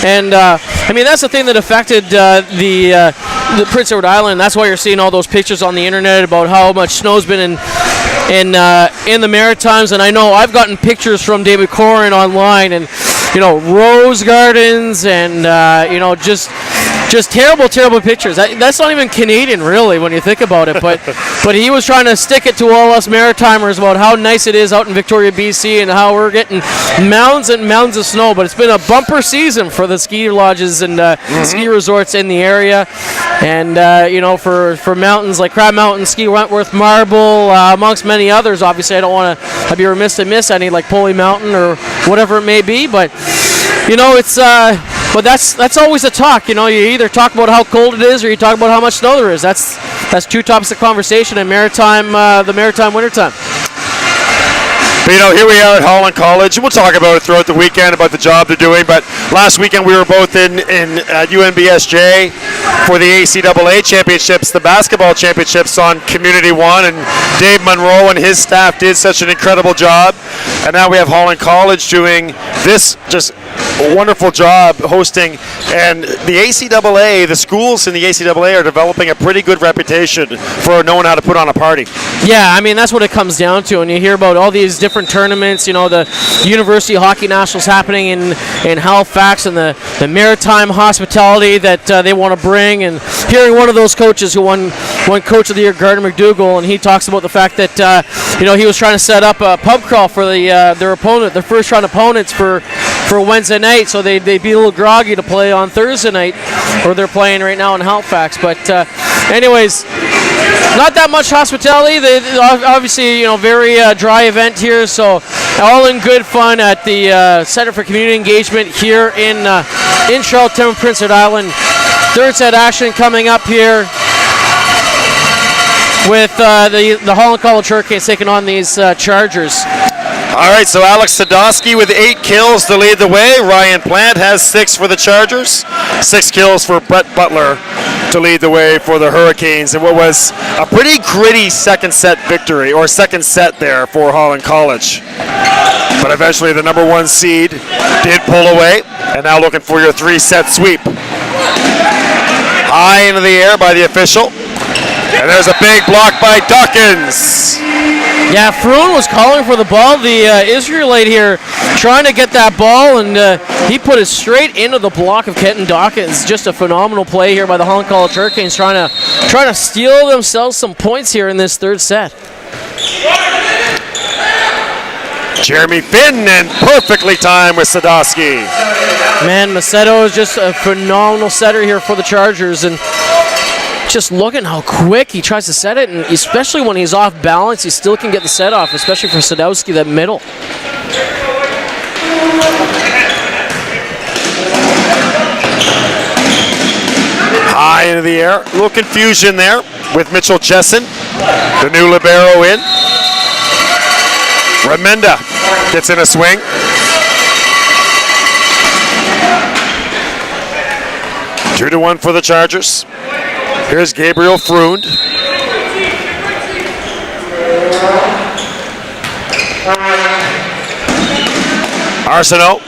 And, I mean, that's the thing that affected the Prince Edward Island. That's why you're seeing all those pictures on the internet about how much snow's been in the Maritimes. And I know I've gotten pictures from David Corin online, and you know, rose gardens and you know, just terrible pictures. That's not even Canadian, really, when you think about it. But he was trying to stick it to all us Maritimers about how nice it is out in Victoria, BC, and how we're getting mounds and mounds of snow. But it's been a bumper season for the ski lodges and ski resorts in the area. And you know, for mountains like Crab Mountain, Ski Wentworth, Marble, amongst many others. Obviously, I don't want to. I'd be remiss to miss any, like Poley Mountain or whatever it may be. But you know, it's but that's always a talk. You know, you either talk about how cold it is or you talk about how much snow there is. That's 2 topics of conversation in the maritime wintertime. But, you know, here we are at Holland College, and we'll talk about it throughout the weekend, about the job they're doing. But last weekend we were both in UNBSJ for the ACAA championships, the basketball championships on Community 1, and Dave Monroe and his staff did such an incredible job. And now we have Holland College doing this just wonderful job hosting. And the ACAA, the schools in the ACAA are developing a pretty good reputation for knowing how to put on a party. Yeah, I mean, that's what it comes down to. And you hear about all these different tournaments, you know, the University Hockey Nationals happening in Halifax, and the maritime hospitality that they want to bring. And hearing one of those coaches who won Coach of the Year, Gardner McDougall, and he talks about the fact that, you know, he was trying to set up a pub crawl for their opponent, their first round opponents for Wednesday night, so they'd be a little groggy to play on Thursday night, or they're playing right now in Halifax. But anyways, not that much hospitality. They obviously, you know, very dry event here, so all in good fun at the Center for Community Engagement here in Charlottetown, Prince Edward Island. Third set action coming up here with the Holland College Hurricanes taking on these Chargers. All right, so Alex Sadowski with 8 kills to lead the way. Ryan Plant has 6 for the Chargers. 6 kills for Brett Butler to lead the way for the Hurricanes in what was a pretty gritty second set victory, or second set there for Holland College. But eventually the number 1 seed did pull away, and now looking for your 3-set sweep. High into the air by the official. And there's a big block by Dawkins. Yeah, Froon was calling for the ball. The Israelite here trying to get that ball, and he put it straight into the block of Kenton Dawkins. Just a phenomenal play here by the Holland College Hurricanes, trying to steal themselves some points here in this third set. Jeremy Finn, and perfectly timed with Sadowski. Man, Macedo is just a phenomenal setter here for the Chargers, and just looking how quick he tries to set it, and especially when he's off balance, he still can get the set off, especially for Sadowski, that middle. High into the air. A little confusion there with Mitchell Jessen, the new libero in. Remenda gets in a swing. Two to one for the Chargers. Here's Gabriel Freund. Arsenault.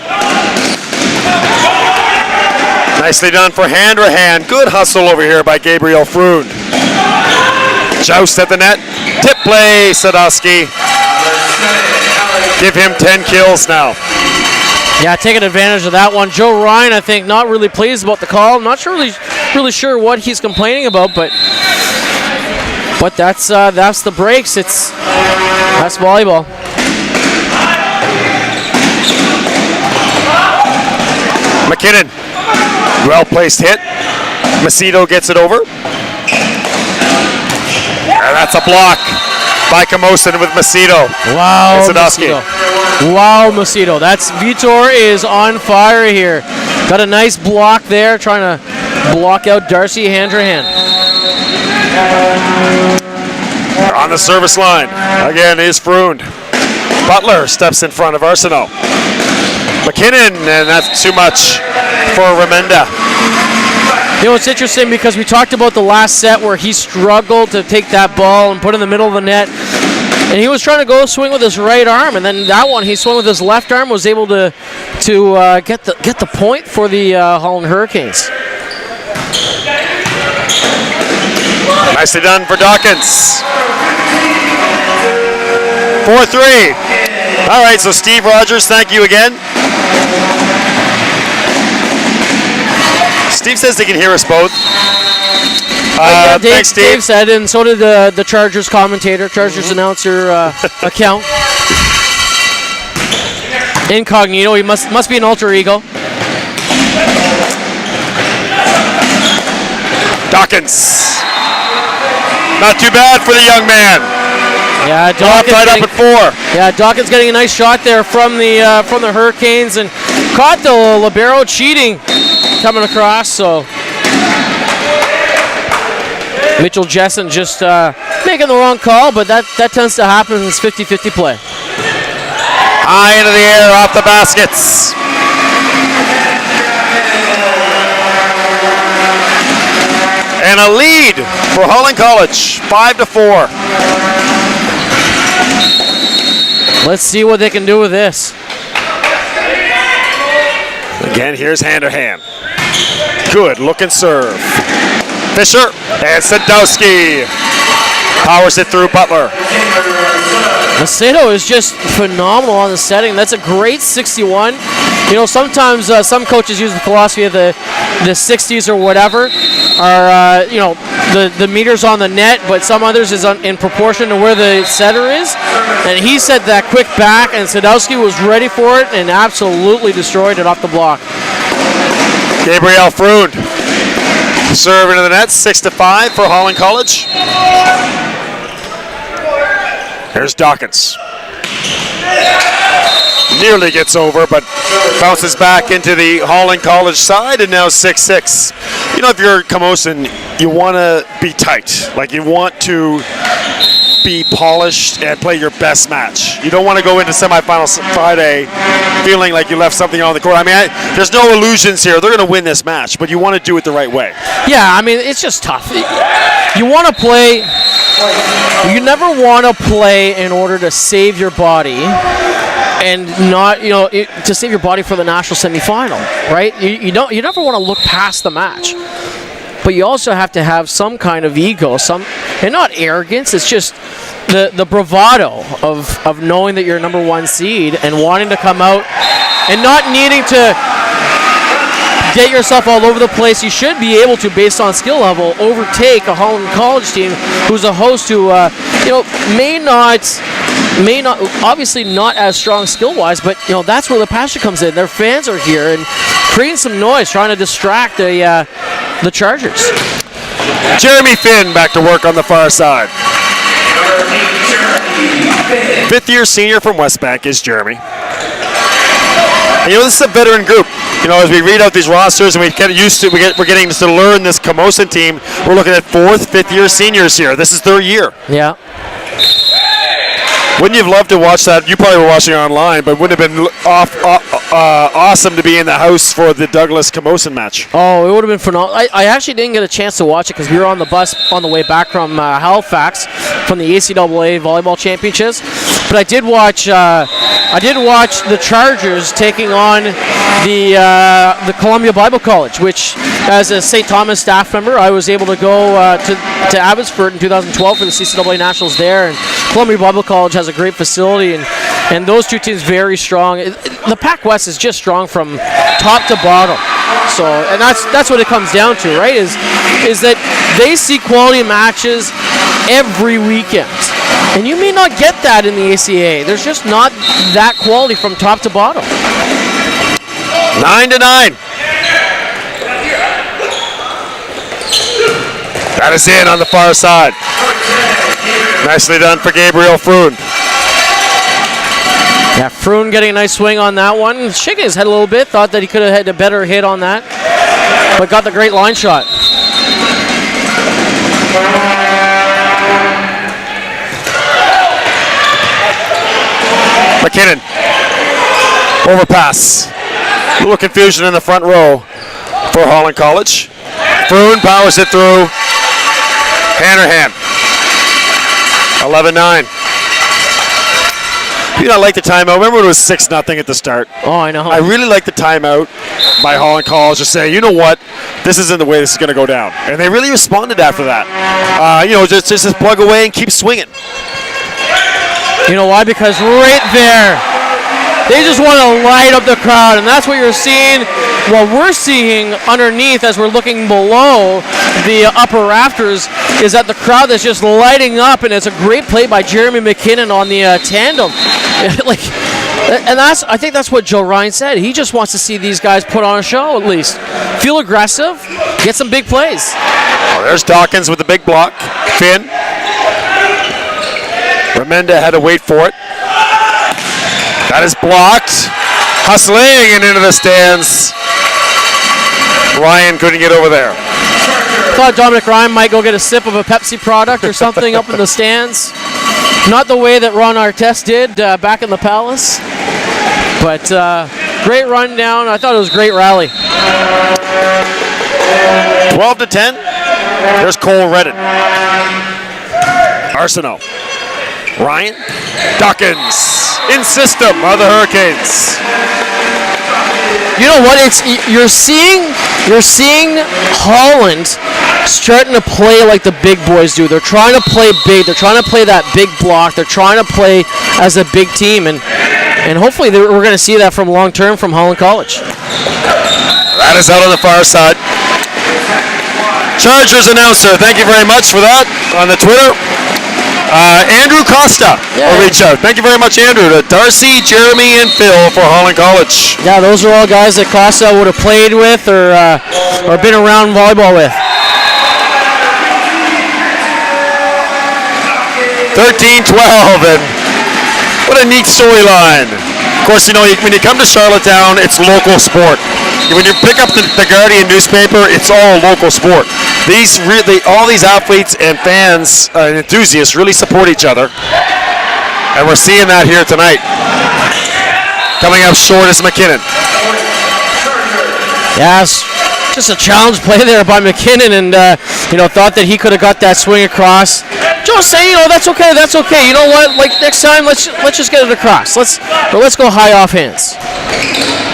Nicely done for Handrahan. Good hustle over here by Gabriel Freund. Joust at the net. Tip play, Sadowski. Give him 10 kills now. Yeah, taking advantage of that one. Joe Ryan, I think, not really pleased about the call. I'm not really sure what he's complaining about, but that's the breaks. That's volleyball. McKinnon, well-placed hit. Macedo gets it over. And that's a block by Camosun with Macedo. Wow, Sadowski. Wow, Macedo. Vitor is on fire here. Got a nice block there, trying to block out Darcy Handrahan. On the service line, again is Freund. Butler steps in front of Arsenault. McKinnon, and that's too much for Remenda. You know, it's interesting because we talked about the last set where he struggled to take that ball and put it in the middle of the net. And he was trying to go swing with his right arm, and then that one he swung with his left arm, was able to get the point for the Holland Hurricanes. Nicely done for Dawkins. 4-3. All right, so Steve Rogers, thank you again. Steve says they can hear us both. Thanks, Steve. Dave said, and so did the Chargers commentator, Chargers announcer account. Incognito, he must be an alter ego. Dawkins. Not too bad for the young man. Yeah, Dawkins tied up at 4. Yeah, Dawkins getting a nice shot there from the Hurricanes, and caught the libero cheating coming across. So Mitchell Jessen just making the wrong call, but that tends to happen in this 50-50 play. High into the air off the baskets. And a lead for Holland College, 5-4. Let's see what they can do with this. Again, here's Handrahan. Good looking serve. Fisher and Sadowski. Powers it through Butler. Macedo is just phenomenal on the setting. That's a great 61. You know, sometimes some coaches use the philosophy of the 60s or whatever, are the meters on the net, but some others is in proportion to where the setter is. And he set that quick back, and Sadowski was ready for it and absolutely destroyed it off the block. Gabriel Freund serve into the net, 6-5 for Holland College. Here's Dawkins. Nearly gets over, but bounces back into the Holland College side, and now 6-6. You know, if you're Camosun, you want to be tight. Like, you want to be polished and play your best match. You don't want to go into semifinals Friday feeling like you left something on the court. I mean, there's no illusions here. They're going to win this match, but you want to do it the right way. Yeah, I mean, it's just tough. You want to play. You never want to play in order to save your body and not, to save your body for the national semifinal, right? You never want to look past the match. But you also have to have some kind of ego, and not arrogance. It's just the bravado of knowing that you're a number 1 seed and wanting to come out and not needing to get yourself all over the place. You should be able to, based on skill level, overtake a Holland College team who's a host who, may not, obviously not as strong skill-wise, but that's where the passion comes in. Their fans are here and creating some noise, trying to distract the Chargers. Jeremy Finn back to work on the far side. Fifth-year senior from West Bank is Jeremy. And, this is a veteran group. As we read out these rosters and we get used to, we're getting to learn this Camosun team. We're looking at fourth, fifth-year seniors here. This is their year. Yeah. Wouldn't you have loved to watch that? You probably were watching online, but wouldn't it have been awesome to be in the house for the Douglas Camosun match? Oh, it would have been phenomenal. I actually didn't get a chance to watch it because we were on the bus on the way back from Halifax from the ACAA Volleyball Championships. But I did watch the Chargers taking on the Columbia Bible College, which, as a St. Thomas staff member, I was able to go to Abbotsford in 2012 for the CCAA Nationals there. And Columbia Bible College has a great facility, and those two teams very strong. The Pac West is just strong from top to bottom. So, and that's what it comes down to, right? Is that they see quality matches every weekend. And you may not get that in the ACAA. There's just not that quality from top to bottom. 9-9. That is in on the far side. Nicely done for Gabriel Froon. Yeah, Froon getting a nice swing on that one. Shaking his head a little bit. Thought that he could have had a better hit on that. But got the great line shot. McKinnon. Overpass. A little confusion in the front row for Holland College. Froon powers it through. Hanrahan. 11-9. I like the timeout. Remember when it was 6-0 at the start? Oh, I know. I really like the timeout by Holland College to say, you know what, this isn't the way this is going to go down. And they really responded after that. Just plug away and keep swinging. You know why? Because right there, they just want to light up the crowd, and that's what you're seeing. What we're seeing underneath as we're looking below the upper rafters is that the crowd is just lighting up, and it's a great play by Jeremy McKinnon on the tandem. And I think that's what Joe Ryan said. He just wants to see these guys put on a show at least. Feel aggressive, get some big plays. Well, there's Dawkins with the big block. Finn. Remenda had to wait for it. That is blocked. Hustling and into the stands. Ryan couldn't get over there. Thought Dominic Ryan might go get a sip of a Pepsi product or something up in the stands. Not the way that Ron Artest did back in the Palace. But great run down. I thought it was a great rally. 12-10. There's Cole Redden. Arsenault. Ryan. Dawkins. In system are the Hurricanes. You know what? You're seeing Holland starting to play like the big boys do. They're trying to play big. They're trying to play that big block. They're trying to play as a big team, and hopefully we're going to see that from long term from Holland College. That is out on the far side. Chargers announcer, thank you very much for that on the Twitter. Andrew Costa will reach out. Thank you very much, Andrew. To Darcy, Jeremy, and Phil for Holland College. Yeah, those are all guys that Costa would have played with or been around volleyball with. 13-12, and what a neat storyline. Of course, when you come to Charlottetown, it's local sport. When you pick up the Guardian newspaper, it's all local sport. All these athletes and fans and enthusiasts really support each other, and we're seeing that here tonight. Coming up short is McKinnon. Yes, just a challenge play there by McKinnon, and thought that he could have got that swing across. Joe saying, that's okay. You know what? Like next time, let's just get it across. Let's go high off hands.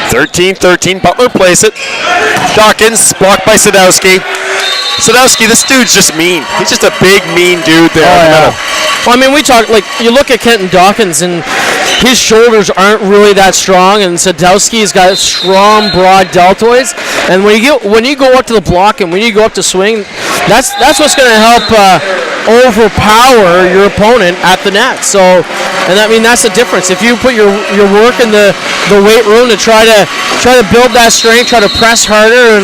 13-13. Butler plays it. Dawkins blocked by Sadowski. Sadowski, this dude's just mean. He's just a big, mean dude there in the middle. Well, I mean, you look at Kenton Dawkins, and his shoulders aren't really that strong, and Sadowski's got strong, broad deltoids. And when you go up to the block and when you go up to swing, that's what's going to help overpower your opponent at the net. So, and I mean, that's the difference. If you put your work in the weight room to try to build that strength, try to press harder,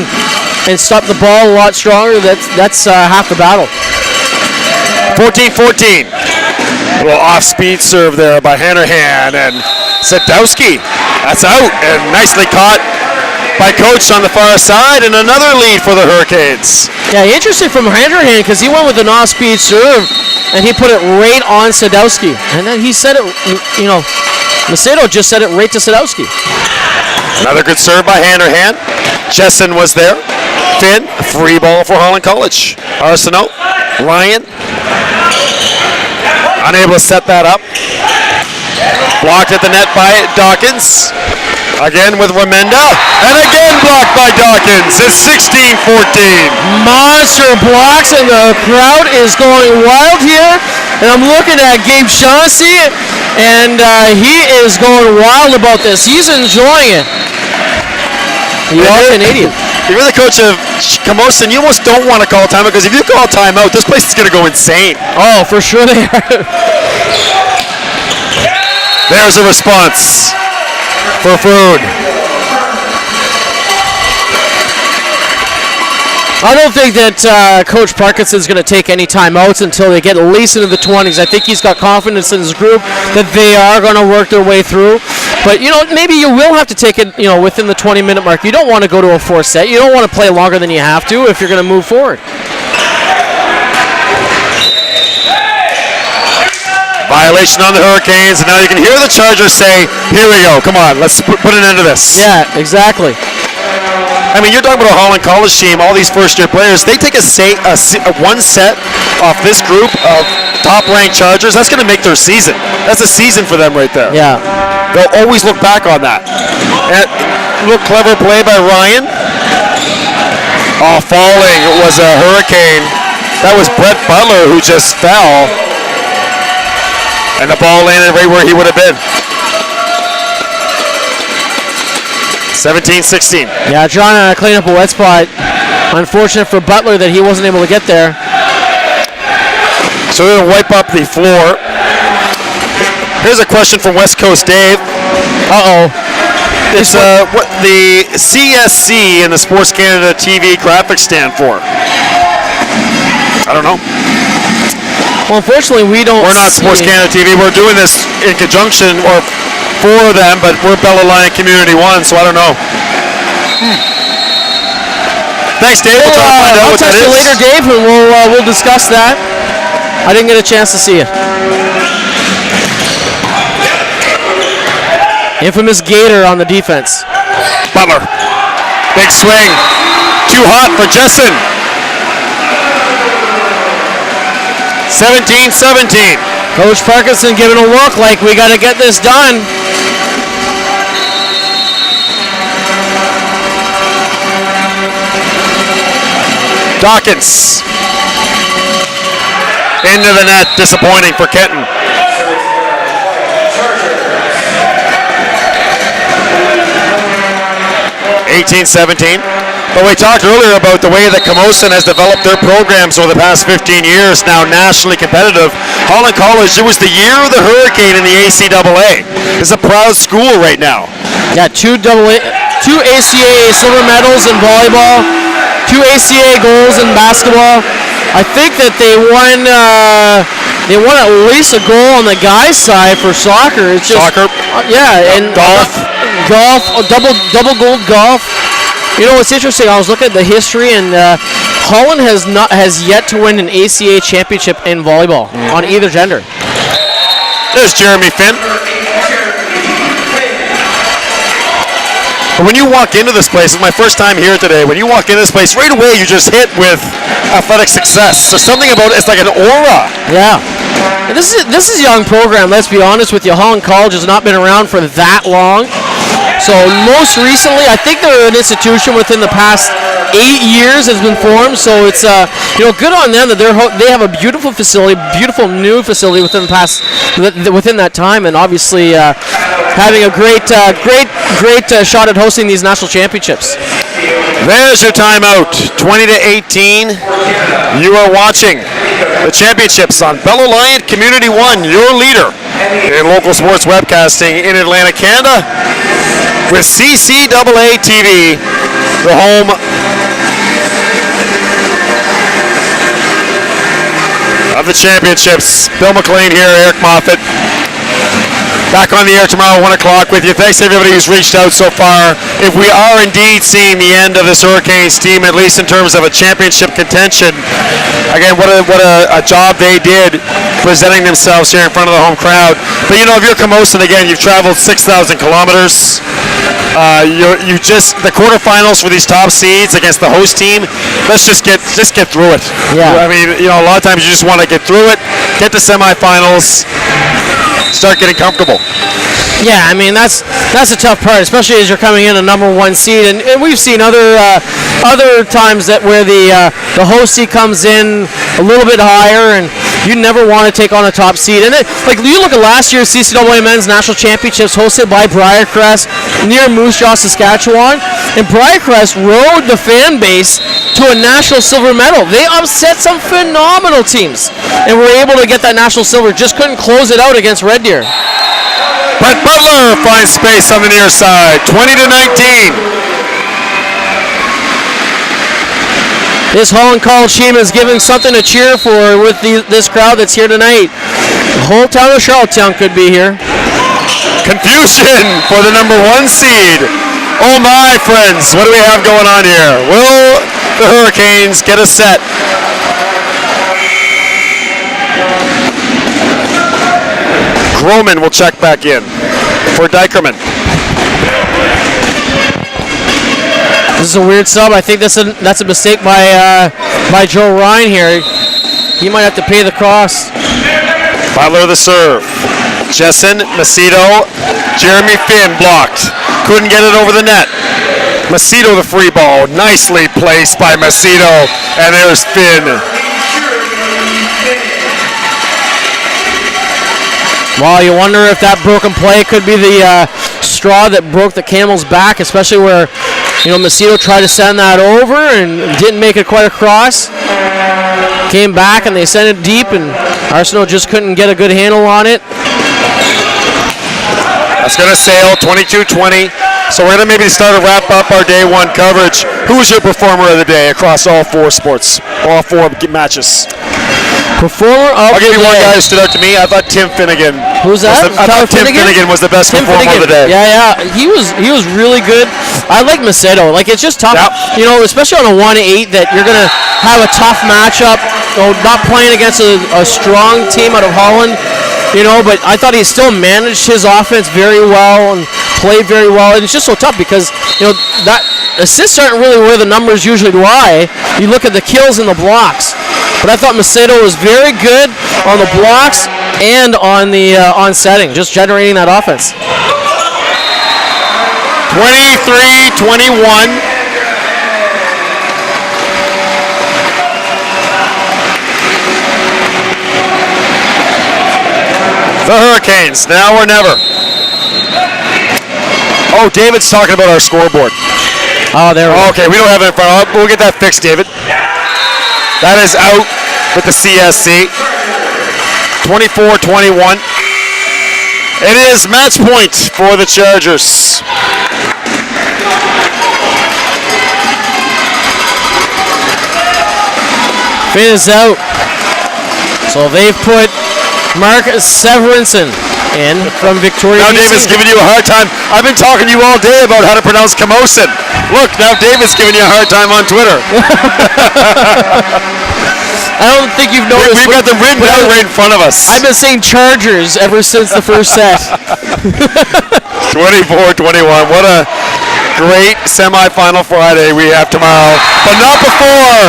and stop the ball a lot stronger, that's half the battle. 14-14. A little off-speed serve there by Hanrahan, and Sadowski. That's out, and nicely caught by Coach on the far side, and another lead for the Hurricanes. Yeah, interesting from Hanrahan because he went with an off-speed serve, and he put it right on Sadowski. And then he said it, Macedo just said it right to Sadowski. Another good serve by Hanrahan. Chesson was there. Finn, free ball for Holland College. Arsenault, Ryan, unable to set that up. Blocked at the net by Dawkins. Again with Remenda, and again blocked by Dawkins. It's 16-14. Monster blocks, and the crowd is going wild here. And I'm looking at Gabe Shaughnessy, and he is going wild about this. He's enjoying it. You are Canadian. If you're the coach of Camosun, you almost don't want to call timeout, because if you call timeout, this place is going to go insane. Oh, for sure they are. There's a response for food. I don't think that Coach Parkinson's going to take any timeouts until they get at least into the 20s. I think he's got confidence in his group that they are going to work their way through. But, maybe you will have to take it, within the 20-minute mark. You don't want to go to a 4 set. You don't want to play longer than you have to if you're going to move forward. Violation on the Hurricanes, and now you can hear the Chargers say, here we go, come on, let's put an end to this. Yeah, exactly. I mean, you're talking about a Holland College team, all these first-year players. They take a one set off this group of top-ranked Chargers. That's going to make their season. That's a season for them right there. Yeah. They'll always look back on that. And a little clever play by Ryan. Oh, falling was a Hurricane. That was Brett Butler who just fell. And the ball landed right where he would have been. 17-16. Yeah, trying to clean up a wet spot. Unfortunate for Butler that he wasn't able to get there. So they're going to wipe up the floor. Here's a question from West Coast Dave. Uh-oh. Is what the CSC and the Sports Canada TV graphics stand for? I don't know. Well, unfortunately, we're not Sports Canada TV. We're doing this in conjunction or for them, but we're Bella Lion Community 1, so I don't know. Thanks, Dave. We'll try to find out I'll what that text you is. later, Dave, and we'll discuss that. I didn't get a chance to see it. Infamous Gator on the defense. Butler. Big swing. Too hot for Jessen. 17-17. Coach Parkinson giving a look like we got to get this done. Dawkins. Into the net. Disappointing for Kenton. 18-17. But we talked earlier about the way that Camosun has developed their programs over the past 15 years, now nationally competitive. Holland College, it was the year of the Hurricane in the ACAA. It's a proud school right now. Yeah, two ACA silver medals in volleyball, 2 ACA goals in basketball. I think that they won at least a goal on the guys' side for soccer. It's just, Soccer. Yeah, and golf. Double gold golf. It's interesting. I was looking at the history, and Holland has yet to win an ACA championship in volleyball on either gender. There's Jeremy Finn. But when you walk into this place, it's my first time here today. When you walk into this place, right away you're just hit with athletic success. There's something about it. It's like an aura. Yeah. And this is a young program. Let's be honest with you. Holland College has not been around for that long. So most recently, I think they're an institution within the past 8 years has been formed. So it's good on them that they have a beautiful facility, beautiful new facility within that time, and obviously having a great shot at hosting these national championships. There's your timeout. 20-18. You are watching the championships on Bella Lion Community 1, your leader in local sports webcasting in Atlantic, Canada, with CCAA TV, the home of the championships. Bill McLean here, Eric Moffat. Back on the air tomorrow, 1 o'clock with you. Thanks to everybody who's reached out so far. If we are indeed seeing the end of this Hurricanes team, at least in terms of a championship contention, again, what a job they did presenting themselves here in front of the home crowd. But you know, if you're Camosun, again, you've traveled 6,000 kilometers. The quarterfinals for these top seeds against the host team, let's just get through it. Yeah. I mean, you know, a lot of times you just want to get through it, get to semifinals, start getting comfortable. Yeah, I mean that's a tough part, especially as you're coming in a number 1 seed, and we've seen other times that where the host seed comes in a little bit higher, and you never want to take on a top seed. And like you look at last year's CCAA Men's National Championships hosted by Briarcrest near Moose Jaw, Saskatchewan, and Briarcrest rode the fan base to a national silver medal. They upset some phenomenal teams and were able to get that national silver. Just couldn't close it out against Red Deer. Brett Butler finds space on the near side, 20-19. This Holland College team is giving something to cheer for with this crowd that's here tonight. The whole town of Charlottetown could be here. Confusion for the number 1 seed. Oh my friends, what do we have going on here? Will the Hurricanes get a set? Groman will check back in for Dykerman. This is a weird sub. I think that's a mistake by Joe Ryan here. He might have to pay the cost. Butler the serve. Jessen, Macedo, Jeremy Finn blocked. Couldn't get it over the net. Macedo the free ball. Nicely placed by Macedo. And there's Finn. Well, you wonder if that broken play could be the straw that broke the camel's back, especially where, you know, Macedo tried to send that over and didn't make it quite across. Came back and they sent it deep, and Arsenault just couldn't get a good handle on it. That's going to sail, 22-20. So we're going to maybe start to wrap up our day 1 coverage. Who was your performer of the day across all 4 sports, all 4 matches? Performer of I'll give you one guy who stood out to me. I thought Tim Finnegan. Who's that? I thought Tim Finnegan was the best performer of the day. Yeah. He was really good. I like Macedo. Like, it's just tough, you know, especially on a 1-8 that you're going to have a tough matchup. So not playing against a strong team out of Holland, you know, but I thought he still managed his offense very well and played very well. And it's just so tough because, you know, that assists aren't really where the numbers usually lie. You look at the kills and the blocks. But I thought Macedo was very good on the blocks and on the on setting, just generating that offense. 23-21. The Hurricanes, now or never. Oh, David's talking about our scoreboard. Oh, there we go. Okay, we don't have it in front of us. We'll get that fixed, David. That is out with the CSC. 24-21. It is match point for the Chargers. Finn is out. So they've put Mark Severinson in from Victoria. Now David's giving you a hard time. I've been talking to you all day about how to pronounce Camosun. Look, now David's giving you a hard time on Twitter. I don't think you've noticed. We've got them written out right in front of us. I've been saying Chargers ever since the first set. 24-21. What a great semifinal Friday we have tomorrow. But not before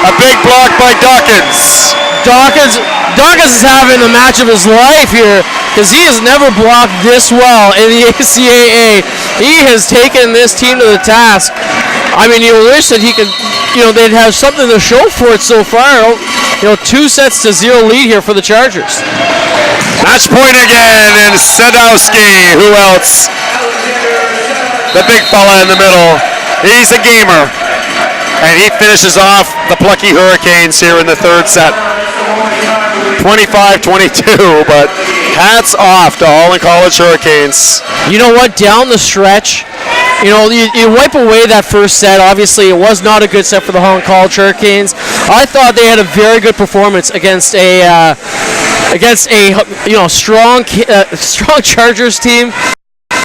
a big block by Dawkins. Dawkins is having the match of his life here because he has never blocked this well in the CCAA. He has taken this team to the task. I mean, you wish that he could, you know, they'd have something to show for it so far. You know, 2-0 lead here for the Chargers. Match point again, and Sadowski. Who else? The big fella in the middle. He's a gamer. And he finishes off the plucky Hurricanes here in the third set. 25-22, but hats off to Holland College Hurricanes. You know what? Down the stretch, You know, you wipe away that first set. Obviously, it was not a good set for the Holland College Hurricanes. I thought they had a very good performance against a strong Chargers team.